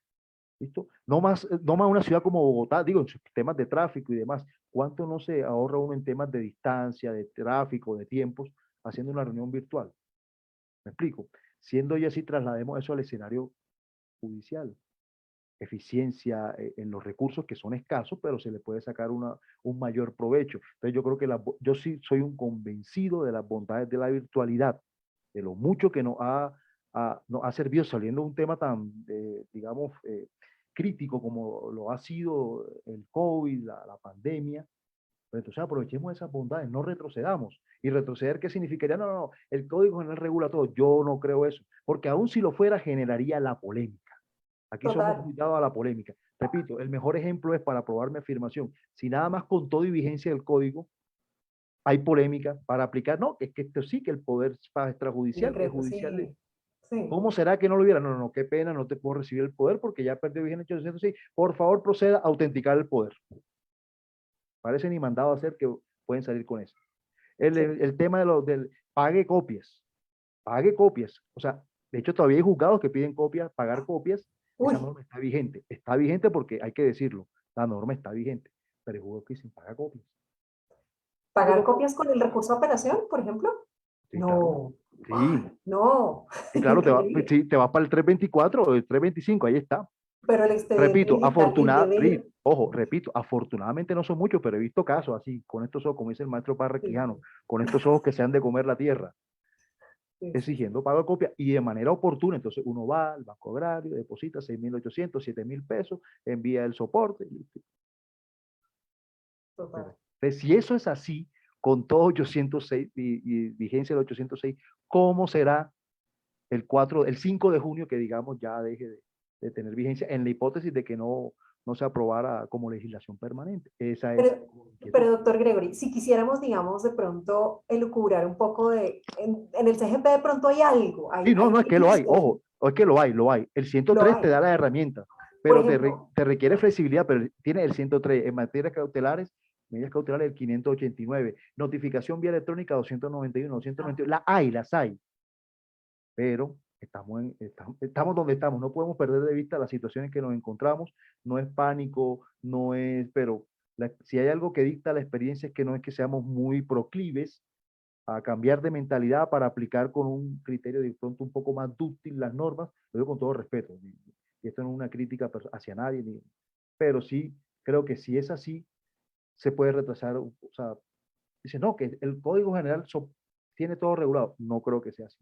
¿listo? No más una ciudad como Bogotá, digo, en sus temas de tráfico y demás. ¿Cuánto no se ahorra uno en temas de distancia, de tráfico, de tiempos, haciendo una reunión virtual? ¿Me explico? Siendo ya así, traslademos eso al escenario judicial. Eficiencia en los recursos que son escasos, pero se le puede sacar un mayor provecho. Entonces yo creo que yo sí soy un convencido de las bondades de la virtualidad, de lo mucho que nos ha servido saliendo de un tema tan, digamos, crítico como lo ha sido el COVID, la pandemia. Pero entonces aprovechemos esas bondades, no retrocedamos. ¿Y retroceder qué significaría? No, no, no, el Código General regula todo. Yo no creo eso, porque aún si lo fuera, generaría la polémica. Aquí somos Total. muy dados a la polémica. Repito, el mejor ejemplo es para probar mi afirmación. Si nada más con todo y vigencia del código hay polémica para aplicar, no, es que esto sí que el poder El extrajudicial, el decreto, judicial, sí. Sí. ¿cómo será que no lo hubiera? No, no, no, qué pena, no te puedo recibir el poder porque ya perdió vigencia 806. Por favor, proceda a autenticar el poder. Parece ni mandado a hacer que pueden salir con eso. Sí. El tema del pague copias, pague copias. O sea, de hecho todavía hay juzgados que piden copias, pagar copias. Uy, Esa norma está vigente. Está vigente porque hay que decirlo. La norma está vigente. Pero el juzgado que dicen paga copias. ¿pagar copias con el recurso de apelación, por ejemplo? Sí, claro. No. Sí. Ay, no. Y claro, Increíble. sí, te vas para el 324 o el 325, ahí está. Pero el expediente Repito, digital, el deber. ojo, repito, afortunadamente no son muchos, pero he visto casos así, con estos ojos, como dice el maestro Parra Sí, Quijano, con estos ojos que se han de comer la tierra, sí, sí, sí. exigiendo pago de copia y de manera oportuna. Entonces uno va al Banco Agrario, deposita 6.800, 7.000 pesos, envía el soporte. Total. Entonces, si eso es así, con todo 806 y vigencia del 806, ¿cómo será el 5 de junio que digamos ya deje de tener vigencia en la hipótesis de que no se aprobara como legislación permanente? Esa es Pero, mi inquietud. pero, doctor Gregory, si quisiéramos, digamos, de pronto elucubrar un poco en el CGP de pronto hay algo, Sí, no, hay no es que lo hay, indicios, ojo, es que lo hay, lo hay. El lo 103 te hay. da las herramientas, Por pero ejemplo, te requiere flexibilidad, pero tiene el 103 en materias cautelares, medidas cautelares el 589, notificación vía electrónica 291, 291, las hay, pero estamos donde estamos, no podemos perder de vista las situaciones que nos encontramos, no es pánico, no es, pero si hay algo que dicta la experiencia es que no es que seamos muy proclives a cambiar de mentalidad para aplicar con un criterio de pronto un poco más dúctil las normas, lo digo con todo respeto, y esto no es una crítica hacia nadie, pero sí creo que si es así, se puede retrasar, o sea, dice, no, que el Código General tiene todo regulado, no creo que sea así,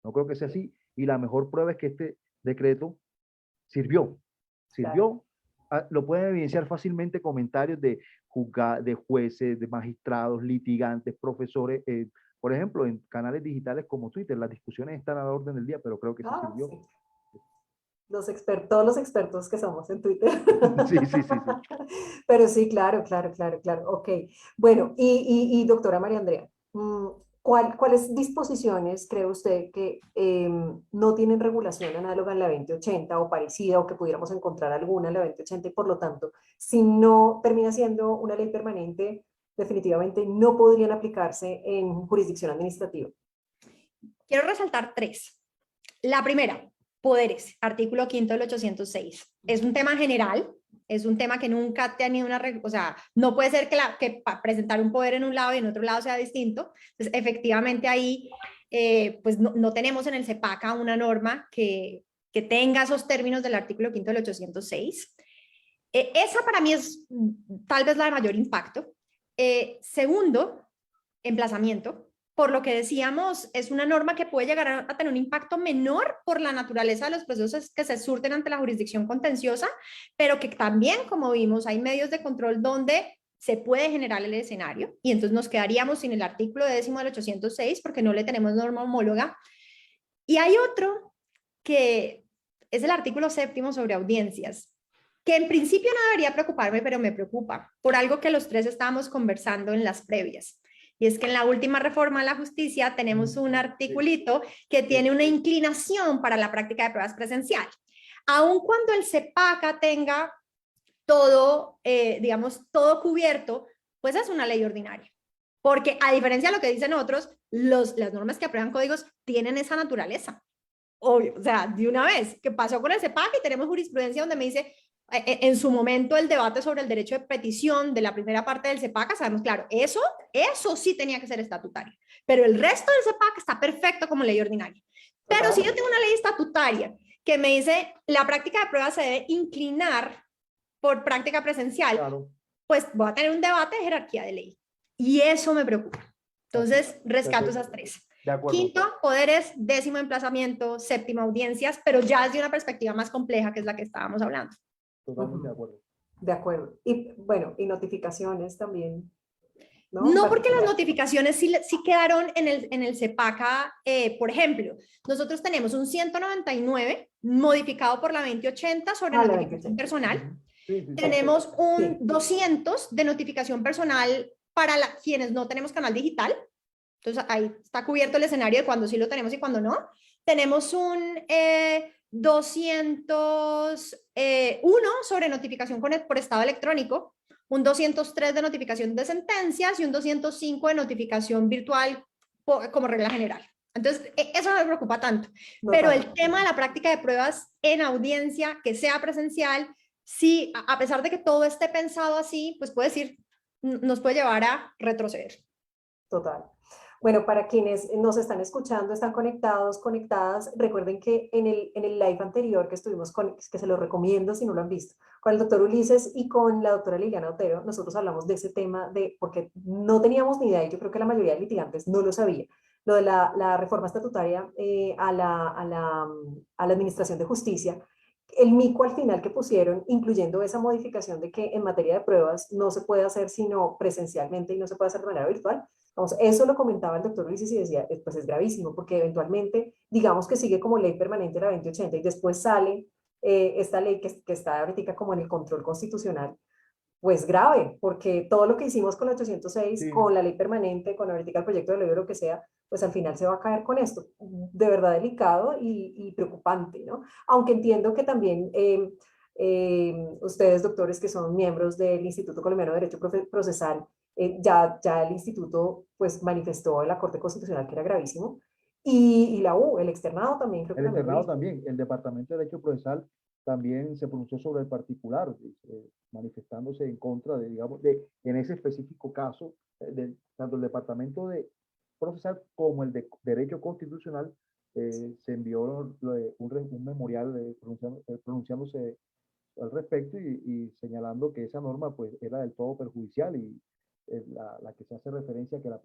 no creo que sea así, y la mejor prueba es que este decreto sirvió, claro. sirvió, lo pueden evidenciar fácilmente comentarios de jueces, de magistrados, litigantes, profesores, por ejemplo, en canales digitales como Twitter, las discusiones están a la orden del día, pero creo que sí Ah, sirvió. sí. Los expertos, todos los expertos que somos en Twitter. Sí, sí, sí, sí. Pero sí, claro, claro, claro, claro. Ok. Bueno, doctora María Andrea, ¿cuáles disposiciones cree usted que no tienen regulación análoga en la 2080 o parecida o que pudiéramos encontrar alguna en la 2080 y por lo tanto, si no termina siendo una ley permanente, definitivamente no podrían aplicarse en jurisdicción administrativa? Quiero resaltar tres. La primera, poderes, artículo quinto del 806. Es un tema general, es un tema que nunca ha tenido una, o sea, no puede ser que presentar un poder en un lado y en otro lado sea distinto. Entonces, efectivamente ahí, pues no tenemos en el CEPACA una norma que tenga esos términos del artículo quinto del 806. Esa para mí es tal vez la de mayor impacto. Segundo, emplazamiento. por lo que decíamos, es una norma que puede llegar a tener un impacto menor por la naturaleza de los procesos que se surten ante la jurisdicción contenciosa, pero que también, como vimos, hay medios de control donde se puede generar el escenario y entonces nos quedaríamos sin el artículo 10º del 806 porque no le tenemos norma homóloga. Y hay otro que es el artículo 7º sobre audiencias, que en principio no debería preocuparme, pero me preocupa por algo que los tres estábamos conversando en las previas. Y es que en la última reforma de la justicia tenemos un articulito que tiene una inclinación para la práctica de pruebas presencial. Aun cuando el CEPACA tenga todo, digamos, todo cubierto, pues es una ley ordinaria. Porque a diferencia de lo que dicen otros, las normas que aprueban códigos tienen esa naturaleza. Obvio, o sea, de una vez, que pasó con el CEPACA y tenemos jurisprudencia donde me dice, en su momento el debate sobre el derecho de petición de la primera parte del CEPACA, sabemos, claro, eso sí tenía que ser estatutario, pero el resto del CEPACA está perfecto como ley ordinaria. Pero si yo tengo una ley estatutaria que me dice la práctica de pruebas se debe inclinar por práctica presencial, Claro. pues voy a tener un debate de jerarquía de ley. Y eso me preocupa. Entonces, rescato esas tres. De acuerdo. Quinto, poderes, 10º emplazamiento, 7º audiencias, pero ya desde una perspectiva más compleja, que es la que estábamos hablando. Totalmente de acuerdo. De acuerdo. Y bueno, y notificaciones también, ¿no? No, porque las notificaciones sí quedaron en el CEPACA. Por ejemplo, nosotros tenemos un 199 modificado por la 2080 sobre notificación personal. Tenemos un 200 de notificación personal para quienes no tenemos canal digital. Entonces ahí está cubierto el escenario de cuando sí lo tenemos y cuando no. Tenemos un 201 sobre notificación por estado electrónico, un 203 de notificación de sentencias y un 205 de notificación virtual como regla general. Entonces, eso no me preocupa tanto. Pero el tema de la práctica de pruebas en audiencia, que sea presencial, sí, a pesar de que todo esté pensado así, pues puede decir, nos puede llevar a retroceder. Total. Bueno, para quienes nos están escuchando, están conectados, conectadas, recuerden que en el live anterior que estuvimos que se lo recomiendo si no lo han visto, con el doctor Ulises y con la doctora Liliana Otero, nosotros hablamos de ese tema porque no teníamos ni idea, y yo creo que la mayoría de litigantes no lo sabía, lo de la reforma estatutaria a la Administración de Justicia, el mico al final que pusieron, incluyendo esa modificación de que en materia de pruebas no se puede hacer sino presencialmente y no se puede hacer de manera virtual. Vamos, eso lo comentaba el doctor Ulises y decía, pues es gravísimo, porque eventualmente, digamos que sigue como ley permanente la 2080 y después sale esta ley que está ahorita como en el control constitucional, pues grave, porque todo lo que hicimos con la 806, Sí. con la ley permanente, con ahorita el proyecto de ley o lo que sea, pues al final se va a caer con esto. De verdad delicado y preocupante, ¿no? Aunque entiendo que también ustedes, doctores, que son miembros del Instituto Colombiano de Derecho Procesal, ya el instituto pues manifestó en la Corte Constitucional que era gravísimo, y la U, el externado también creo que El también externado lo hizo. también, el Departamento de Derecho Procesal también se pronunció sobre el particular, manifestándose en contra de, digamos, en ese específico caso, tanto el Departamento de Procesal como el de Derecho Constitucional, se envió un memorial pronunciándose al respecto y señalando que esa norma pues era del todo perjudicial y la que se hace referencia a que la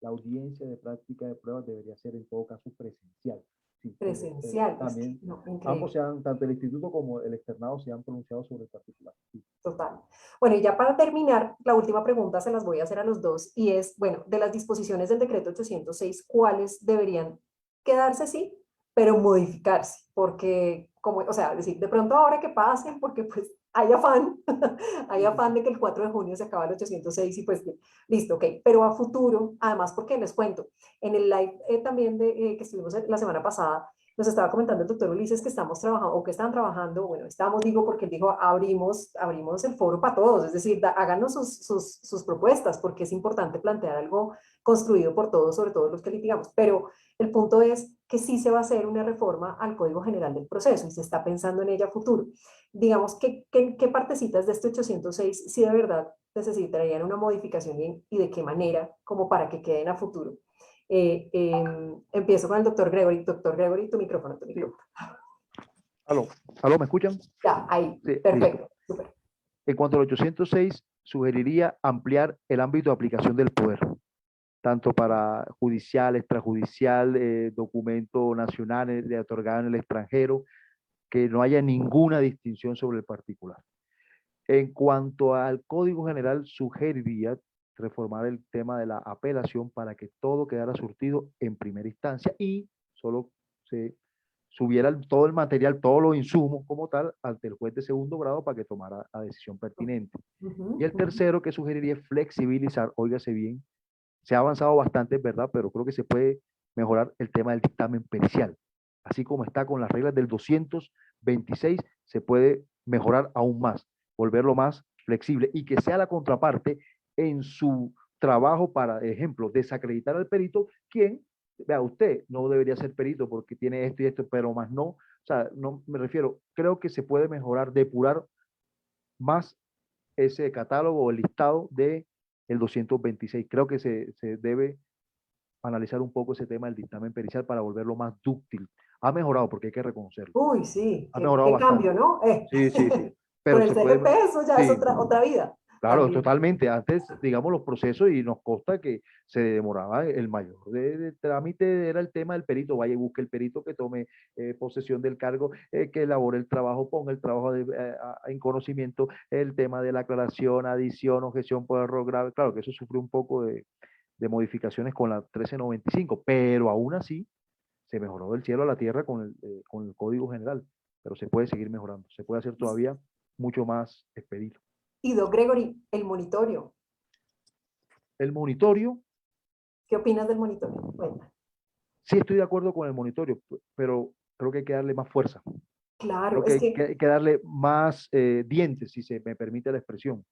audiencia de práctica de pruebas debería ser en todo caso presencial. Sí, Presencial, también no, ambos tanto el instituto como el externado se han pronunciado sobre el particular. Sí. total. Bueno, y ya para terminar, la última pregunta se las voy a hacer a los dos y es, bueno, de las disposiciones del decreto 806, ¿cuáles deberían quedarse sí, pero modificarse? Porque, como, o sea, decir, de pronto ahora que pasen, porque pues hay afán, hay afán de que el 4 de junio se acaba el 806 y pues listo, ok, pero a futuro, además, porque les cuento, en el live también que estuvimos la semana pasada, nos estaba comentando el doctor Ulises que estamos trabajando, o que están trabajando, bueno, estamos, digo, porque él dijo, abrimos el foro para todos, es decir, háganos sus propuestas, porque es importante plantear algo construido por todos, sobre todo los que litigamos, pero el punto es que sí se va a hacer una reforma al Código General del Proceso y se está pensando en ella a futuro. Digamos, ¿qué partecitas de este 806 sí de verdad necesitarían una modificación y de qué manera, como para que queden a futuro? Empiezo con el doctor Gregory. Doctor Gregory, tu micrófono, tu micrófono. ¿Aló, me escuchan? Ya, ahí, Sí, perfecto. Super. En cuanto al 806, sugeriría ampliar el ámbito de aplicación del poder. tanto para judicial, extrajudicial, documento nacional otorgado en el extranjero, que no haya ninguna distinción sobre el particular. En cuanto al Código General, sugeriría reformar el tema de la apelación para que todo quedara surtido en primera instancia y solo se subiera todo el material, todos los insumos como tal, ante el juez de segundo grado para que tomara la decisión pertinente. Y el tercero que sugeriría es flexibilizar, óigase bien, se ha avanzado bastante, ¿verdad? Pero creo que se puede mejorar el tema del dictamen pericial. Así como está con las reglas del 226, se puede mejorar aún más, volverlo más flexible y que sea la contraparte en su trabajo para, ejemplo, desacreditar al perito, quien, vea, usted no debería ser perito porque tiene esto y esto, pero más no, o sea, no me refiero, creo que se puede mejorar, depurar más ese catálogo o el listado de el 226. Creo que se debe analizar un poco ese tema del dictamen pericial para volverlo más dúctil. Ha mejorado, porque hay que reconocerlo. Uy, sí, Ha mejorado qué bastante. cambio, ¿no? Sí, sí, sí. Con Pero el se puede, CGP eso ya es sí, otra vida. claro, También. totalmente. Antes, digamos, los procesos, y nos consta que se demoraba el mayor de trámite, era el tema del perito. Vaya y busque el perito que tome posesión del cargo, que elabore el trabajo, ponga el trabajo en conocimiento, el tema de la aclaración, adición, objeción por error grave. Claro que eso sufrió un poco de modificaciones con la 1395, pero aún así se mejoró del cielo a la tierra con el Código General, pero se puede seguir mejorando, se puede hacer todavía mucho más expedito. Y Doc Gregory, el monitorio. El monitorio, ¿Qué opinas del monitorio? Cuenta. sí estoy de acuerdo con el monitorio, pero creo que hay que darle más fuerza. Claro, Creo que es hay que darle más dientes, si se me permite la expresión.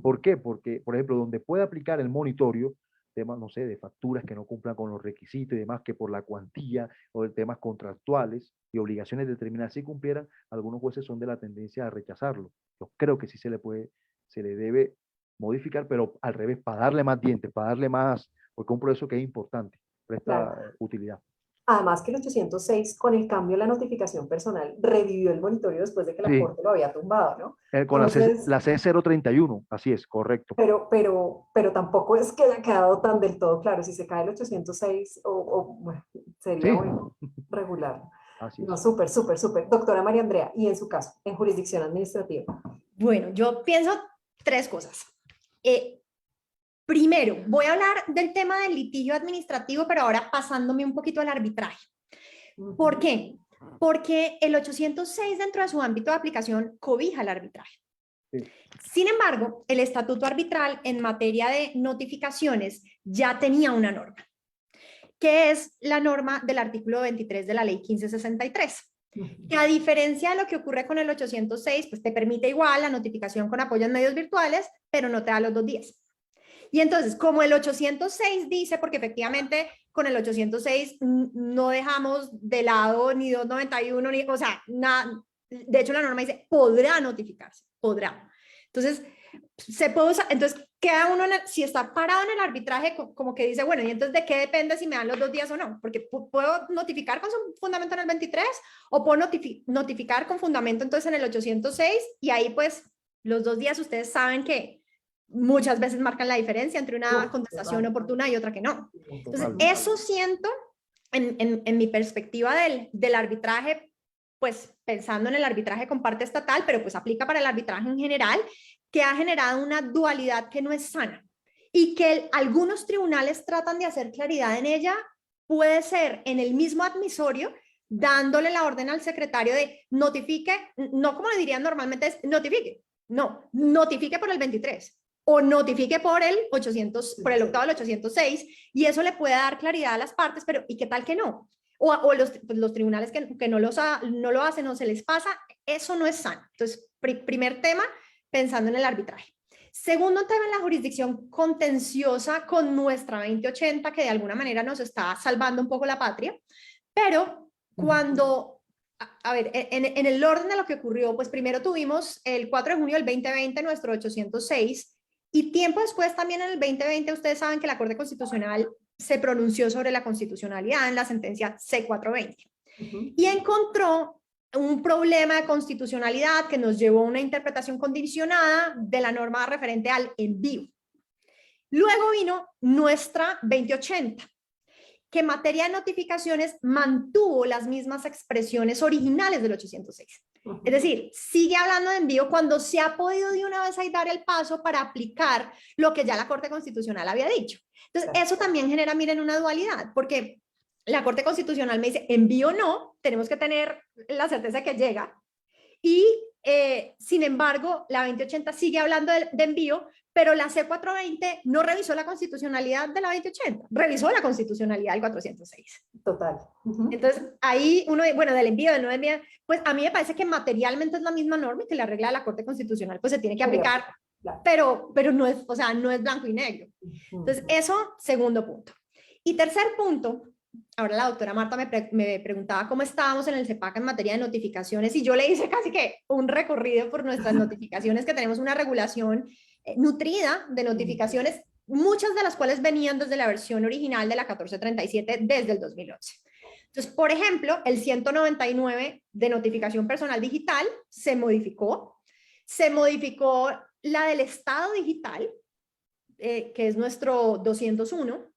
¿Por qué? Porque, por ejemplo, donde puede aplicar el monitorio, temas, no sé, de facturas que no cumplan con los requisitos y demás, que por la cuantía o de temas contractuales y obligaciones determinadas si cumplieran, algunos jueces son de la tendencia a rechazarlo. Yo creo que sí se le debe modificar, pero al revés, para darle más dientes, para darle más, porque es un proceso que es importante, claro. presta utilidad. Además que el 806, con el cambio de la notificación personal, revivió el monitorio después de que la Sí, Corte lo había tumbado, ¿no? con Entonces, la C031, así es, correcto. pero tampoco es que haya quedado tan del todo claro. Si se cae el 806, bueno, sería Sí, bueno regular. así No, es. súper, súper, súper. Doctora María Andrea, y en su caso, en jurisdicción administrativa. Bueno, yo pienso tres cosas. Primero, voy a hablar del tema del litigio administrativo, pero ahora pasándome un poquito al arbitraje. ¿Por qué? Porque el 806 dentro de su ámbito de aplicación cobija el arbitraje. Sí. Sin embargo, el estatuto arbitral en materia de notificaciones ya tenía una norma, que es la norma del artículo 23 de la ley 1563. Que a diferencia de lo que ocurre con el 806, pues te permite igual la notificación con apoyo en medios virtuales, pero no te da los 2 días. Y entonces, como el 806 dice, porque efectivamente con el 806 no dejamos de lado ni 291, ni, o sea, nada, de hecho la norma dice, podrá notificarse, podrá. Entonces, se puede usar, entonces queda uno, si está parado en el arbitraje, como que dice, bueno, ¿y entonces de qué depende si me dan los 2 días o no? Porque puedo notificar con fundamento en el 23 o puedo notificar con fundamento entonces en el 806 y ahí pues los 2 días ustedes saben que muchas veces marcan la diferencia entre una contestación oportuna y otra que no. Entonces, eso siento en mi perspectiva del arbitraje, pues pensando en el arbitraje con parte estatal, pero pues aplica para el arbitraje en general, que ha generado una dualidad que no es sana y que algunos tribunales tratan de hacer claridad en ella, puede ser en el mismo admisorio, dándole la orden al secretario de notifique, no como le dirían normalmente es notifique, no, notifique por el 23 o notifique por el 800, por el octavo del 806 y eso le puede dar claridad a las partes, pero ¿y qué tal que no? O los tribunales que no lo hacen o se les pasa, eso no es sano. Entonces, primer tema, pensando en el arbitraje. Segundo tema, en la jurisdicción contenciosa con nuestra 2080, que de alguna manera nos está salvando un poco la patria, pero cuando, a ver, en el orden de lo que ocurrió, pues primero tuvimos el 4 de junio del 2020 nuestro 806 y tiempo después también en el 2020 ustedes saben que la Corte Constitucional se pronunció sobre la constitucionalidad en la sentencia C420 y encontró un problema de constitucionalidad que nos llevó a una interpretación condicionada de la norma referente al envío. Luego vino nuestra 2080, que en materia de notificaciones mantuvo las mismas expresiones originales del 806. Es decir, sigue hablando de envío cuando se ha podido de una vez ahí dar el paso para aplicar lo que ya la Corte Constitucional había dicho. Entonces, eso también genera, miren, una dualidad, porque la Corte Constitucional me dice, envío no, tenemos que tener la certeza de que llega, y sin embargo, la 2080 sigue hablando de envío, pero la C420 no revisó la constitucionalidad de la 2080, revisó la constitucionalidad del 406. Total. Entonces, ahí uno, bueno, del envío, del no envío, pues a mí me parece que materialmente es la misma norma y que la regla de la Corte Constitucional pues se tiene que aplicar, pero no es, o sea, no es blanco y negro. Entonces, eso, segundo punto. Y tercer punto, ahora la doctora Marta me preguntaba cómo estábamos en el CEPAC en materia de notificaciones, y yo le hice casi que un recorrido por nuestras notificaciones, que tenemos una regulación nutrida de notificaciones, muchas de las cuales venían desde la versión original de la 1437 desde el 2011. Entonces, por ejemplo, el 199 de notificación personal digital se modificó la del Estado digital, que es nuestro 201.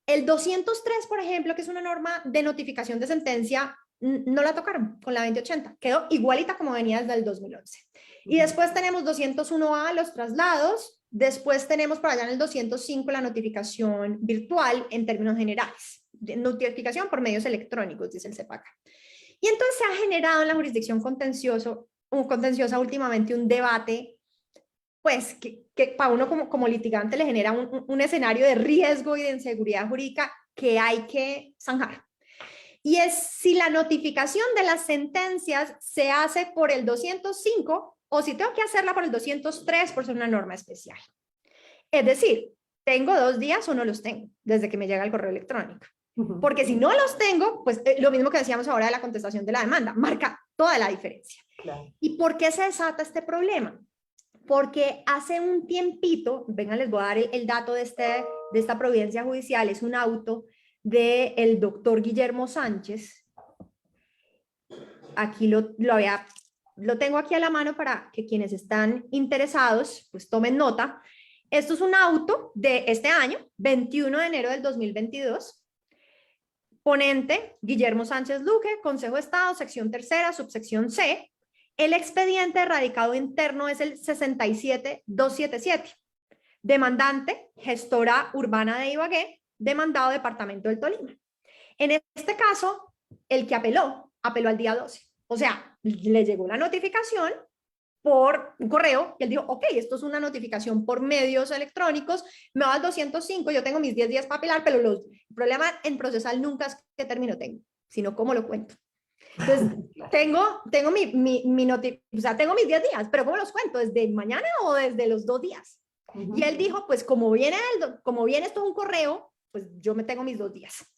El 203, por ejemplo, que es una norma de notificación de sentencia, no la tocaron con la 2080, quedó igualita como venía desde el 2011. Y después tenemos 201A, los traslados, después tenemos por allá en el 205 la notificación virtual en términos generales, notificación por medios electrónicos, dice el CEPAC. Y entonces se ha generado en la jurisdicción contenciosa últimamente un debate, pues que para uno como litigante le genera un escenario de riesgo y de inseguridad jurídica que hay que zanjar. Y es si la notificación de las sentencias se hace por el 205 o si tengo que hacerla por el 203 por ser una norma especial. Es decir, ¿tengo 2 días o no los tengo desde que me llega el correo electrónico? Porque si no los tengo, pues lo mismo que decíamos ahora de la contestación de la demanda, marca toda la diferencia. Claro. ¿Y por qué se desata este problema? Porque hace un tiempito, vengan, les voy a dar el dato de esta providencia judicial, es un auto del doctor Guillermo Sánchez. Aquí lo tengo aquí a la mano para que quienes están interesados pues tomen nota. Esto es un auto de este año, 21 de enero del 2022. Ponente, Guillermo Sánchez Luque, Consejo de Estado, sección tercera, subsección C. El expediente de radicado interno es el 67277. Demandante, gestora urbana de Ibagué, demandado departamento del Tolima. En este caso, el que apeló al día 12. O sea, le llegó la notificación por un correo y él dijo, ok, esto es una notificación por medios electrónicos, me va al 205, yo tengo mis 10 días para apelar, pero el problema en procesal nunca es qué término tengo, sino cómo lo cuento. Entonces, tengo mis 10 días, pero ¿cómo los cuento? ¿Desde mañana o desde los 2 días? Y él dijo, pues como viene esto es un correo, pues yo me tengo mis 2 días.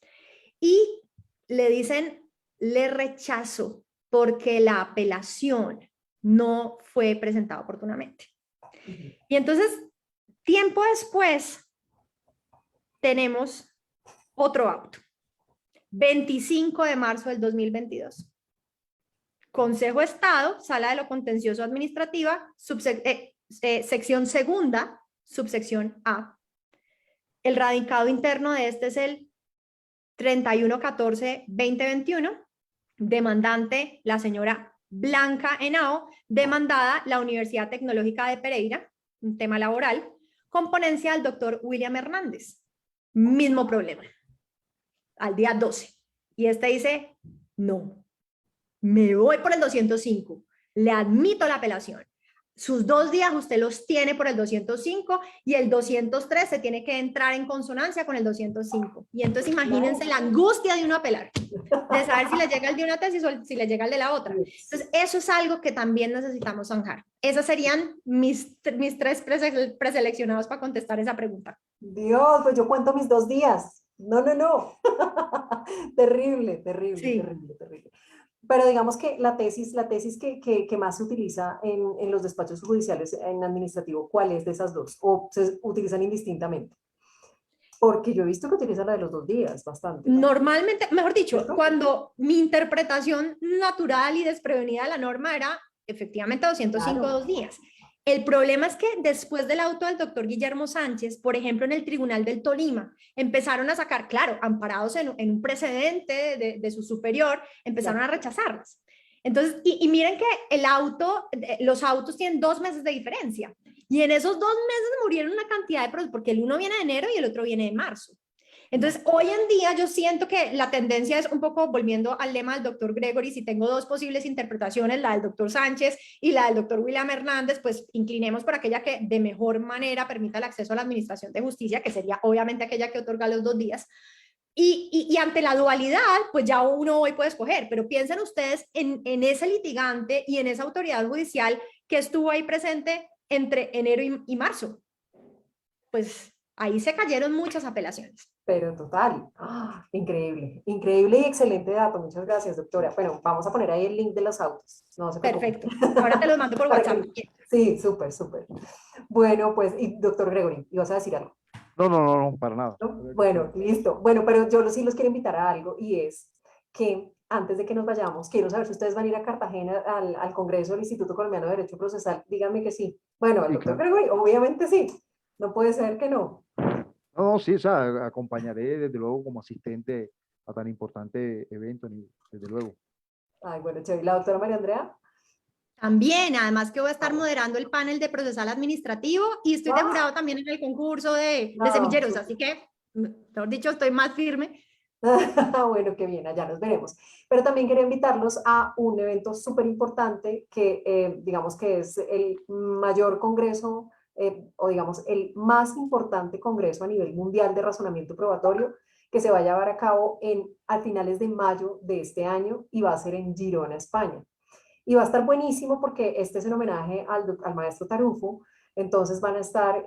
Y le dicen, le rechazo porque la apelación no fue presentada oportunamente. Y entonces, tiempo después, tenemos otro auto. 25 de marzo del 2022. Consejo de Estado, Sala de lo Contencioso Administrativa, sección segunda, subsección A. El radicado interno de este es el 3114-2021. Demandante, la señora Blanca Henao, demandada la Universidad Tecnológica de Pereira, un tema laboral, con ponencia del doctor William Hernández. Mismo problema. Al día 12. Y este dice, no, me voy por el 205, le admito la apelación. Sus 2 días usted los tiene por el 205 y el 203 se tiene que entrar en consonancia con el 205. Y entonces imagínense la angustia de uno apelar, de saber si le llega el de una tesis o si le llega el de la otra. Entonces eso es algo que también necesitamos zanjar. Esas serían mis 3 preseleccionados para contestar esa pregunta. Dios, pues yo cuento mis 2 días. No. Terrible. Sí. Terrible. Pero digamos que la tesis que más se utiliza en los despachos judiciales en administrativo, ¿cuál es de esas dos? ¿O se utilizan indistintamente? Porque yo he visto que utilizan la de los 2 días bastante, ¿no? Normalmente, mejor dicho, cuando mi interpretación natural y desprevenida de la norma era efectivamente 205 claro. 2 días. El problema es que después del auto del doctor Guillermo Sánchez, por ejemplo, en el Tribunal del Tolima, empezaron a sacar, claro, amparados en un precedente de su superior, empezaron a rechazarlas. Entonces, y miren que los autos tienen 2 meses de diferencia. Y en esos 2 meses murieron una cantidad de productos, porque el uno viene de enero y el otro viene de marzo. Entonces, hoy en día yo siento que la tendencia es un poco, volviendo al lema del doctor Gregory, si tengo 2 posibles interpretaciones, la del doctor Sánchez y la del doctor William Hernández, pues inclinemos por aquella que de mejor manera permita el acceso a la administración de justicia, que sería obviamente aquella que otorga los 2 días. Y ante la dualidad, pues ya uno hoy puede escoger, pero piensen ustedes en ese litigante y en esa autoridad judicial que estuvo ahí presente entre enero y marzo. Pues ahí se cayeron muchas apelaciones. Pero total, increíble, increíble y excelente dato. Muchas gracias, doctora. Bueno, vamos a poner ahí el link de los autos. No se preocupen. Perfecto. Ahora te los mando por WhatsApp. Sí, súper, súper. Bueno, pues, y doctor Gregory, ¿ibas a decir algo? No, para nada. ¿No? Bueno, listo. Bueno, pero yo sí los quiero invitar a algo y es que antes de que nos vayamos, quiero saber si ustedes van a ir a Cartagena al Congreso del Instituto Colombiano de Derecho Procesal. Díganme que sí. Bueno, el Sí, doctor claro. Gregory, obviamente sí. No puede ser que no. No, sí, o sea, acompañaré desde luego como asistente a tan importante evento, desde luego. Ay, bueno, chévere. ¿Y la doctora María Andrea? También, además que voy a estar moderando el panel de procesal administrativo y estoy de jurado también en el concurso de semilleros, así que, mejor dicho, estoy más firme. Bueno, qué bien, allá nos veremos. Pero también quería invitarlos a un evento súper importante que digamos que es el mayor congreso o digamos el más importante congreso a nivel mundial de razonamiento probatorio que se va a llevar a cabo a finales de mayo de este año y va a ser en Girona, España. Y va a estar buenísimo porque este es en homenaje al maestro Tarufo. Entonces van a estar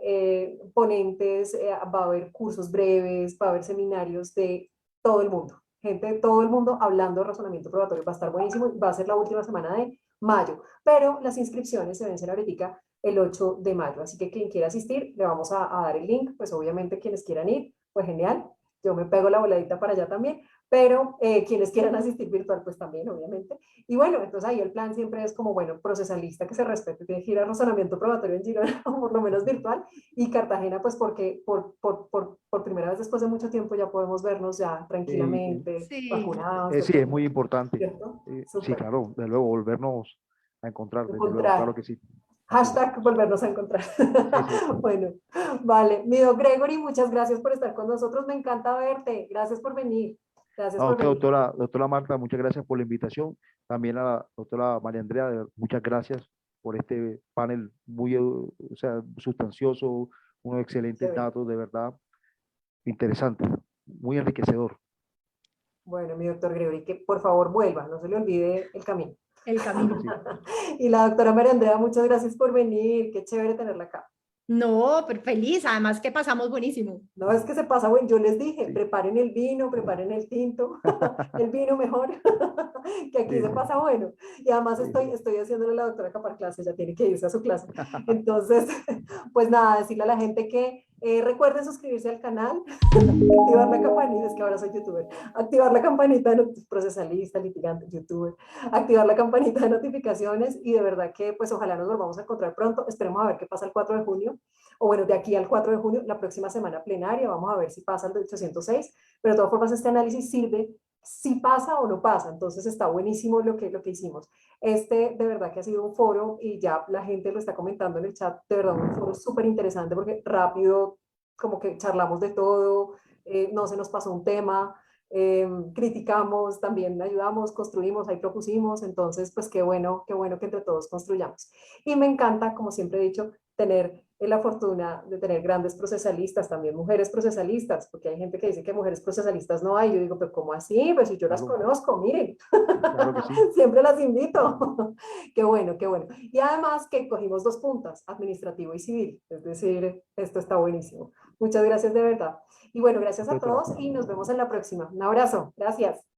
ponentes, va a haber cursos breves, va a haber seminarios de todo el mundo, gente de todo el mundo hablando de razonamiento probatorio. Va a estar buenísimo, va a ser la última semana de mayo, pero las inscripciones se vencen ahorita el 8 de mayo, así que quien quiera asistir, le vamos a dar el link, pues obviamente quienes quieran ir, pues genial, yo me pego la voladita para allá también, pero quienes quieran asistir virtual, pues también, obviamente. Y bueno, entonces ahí el plan siempre es como, bueno, procesalista que se respete, tiene que ir a razonamiento probatorio en Girona, por lo menos virtual, y Cartagena, pues porque por primera vez después de mucho tiempo ya podemos vernos ya tranquilamente, Sí. vacunados, Sí, es muy importante. ¿cierto? Sí, Súper. claro, de luego volvernos a encontrar, desde luego, Encontrar. claro que sí. Así es. Hashtag volvernos a encontrar. Sí, sí. Bueno, vale. Mi don Gregory, muchas gracias por estar con nosotros. Me encanta verte. Gracias por venir. Gracias A por usted, venir. doctora Marta, muchas gracias por la invitación. También a la doctora María Andrea, muchas gracias por este panel muy, o sea, sustancioso, unos excelentes Chévere. datos, de verdad, interesante, muy enriquecedor. Bueno, mi doctor Gregory, que por favor vuelva, no se le olvide el camino. El camino. Sí. Y la doctora María Andrea, muchas gracias por venir. Qué chévere tenerla acá. No, pero feliz, además que pasamos buenísimo. No, es que se pasa, bueno, yo les dije, Sí. preparen el vino, preparen el tinto, el vino mejor, que aquí Sí, se sí, pasa bueno. Y además sí, sí. estoy haciéndole a la doctora Capar clase, ya tiene que irse a su clase. Entonces, pues nada, decirle a la gente que recuerden suscribirse al canal, activar la campanita, es que ahora soy youtuber, activar la campanita de procesalista, litigante, youtuber, activar la campanita de notificaciones y de verdad que pues ojalá nos volvamos a encontrar pronto, esperemos a ver qué pasa el 4 de junio, o bueno, de aquí al 4 de junio, la próxima semana plenaria, vamos a ver si pasa el de 806, pero de todas formas este análisis sirve si pasa o no pasa, entonces está buenísimo lo que hicimos. De verdad que ha sido un foro y ya la gente lo está comentando en el chat, de verdad un foro súper interesante porque rápido, como que charlamos de todo, no se nos pasó un tema, criticamos, también ayudamos, construimos, ahí propusimos, entonces pues qué bueno que entre todos construyamos. Y me encanta, como siempre he dicho, tener la fortuna de tener grandes procesalistas, también mujeres procesalistas, porque hay gente que dice que mujeres procesalistas no hay, yo digo, pero ¿cómo así? Pues si yo las Claro, conozco, miren, claro que sí. siempre las invito. Qué bueno, qué bueno. Y además que cogimos 2 puntas, administrativo y civil, es decir, esto está buenísimo. Muchas gracias de verdad. Y bueno, gracias a Doctora. todos y nos vemos en la próxima. Un abrazo, gracias.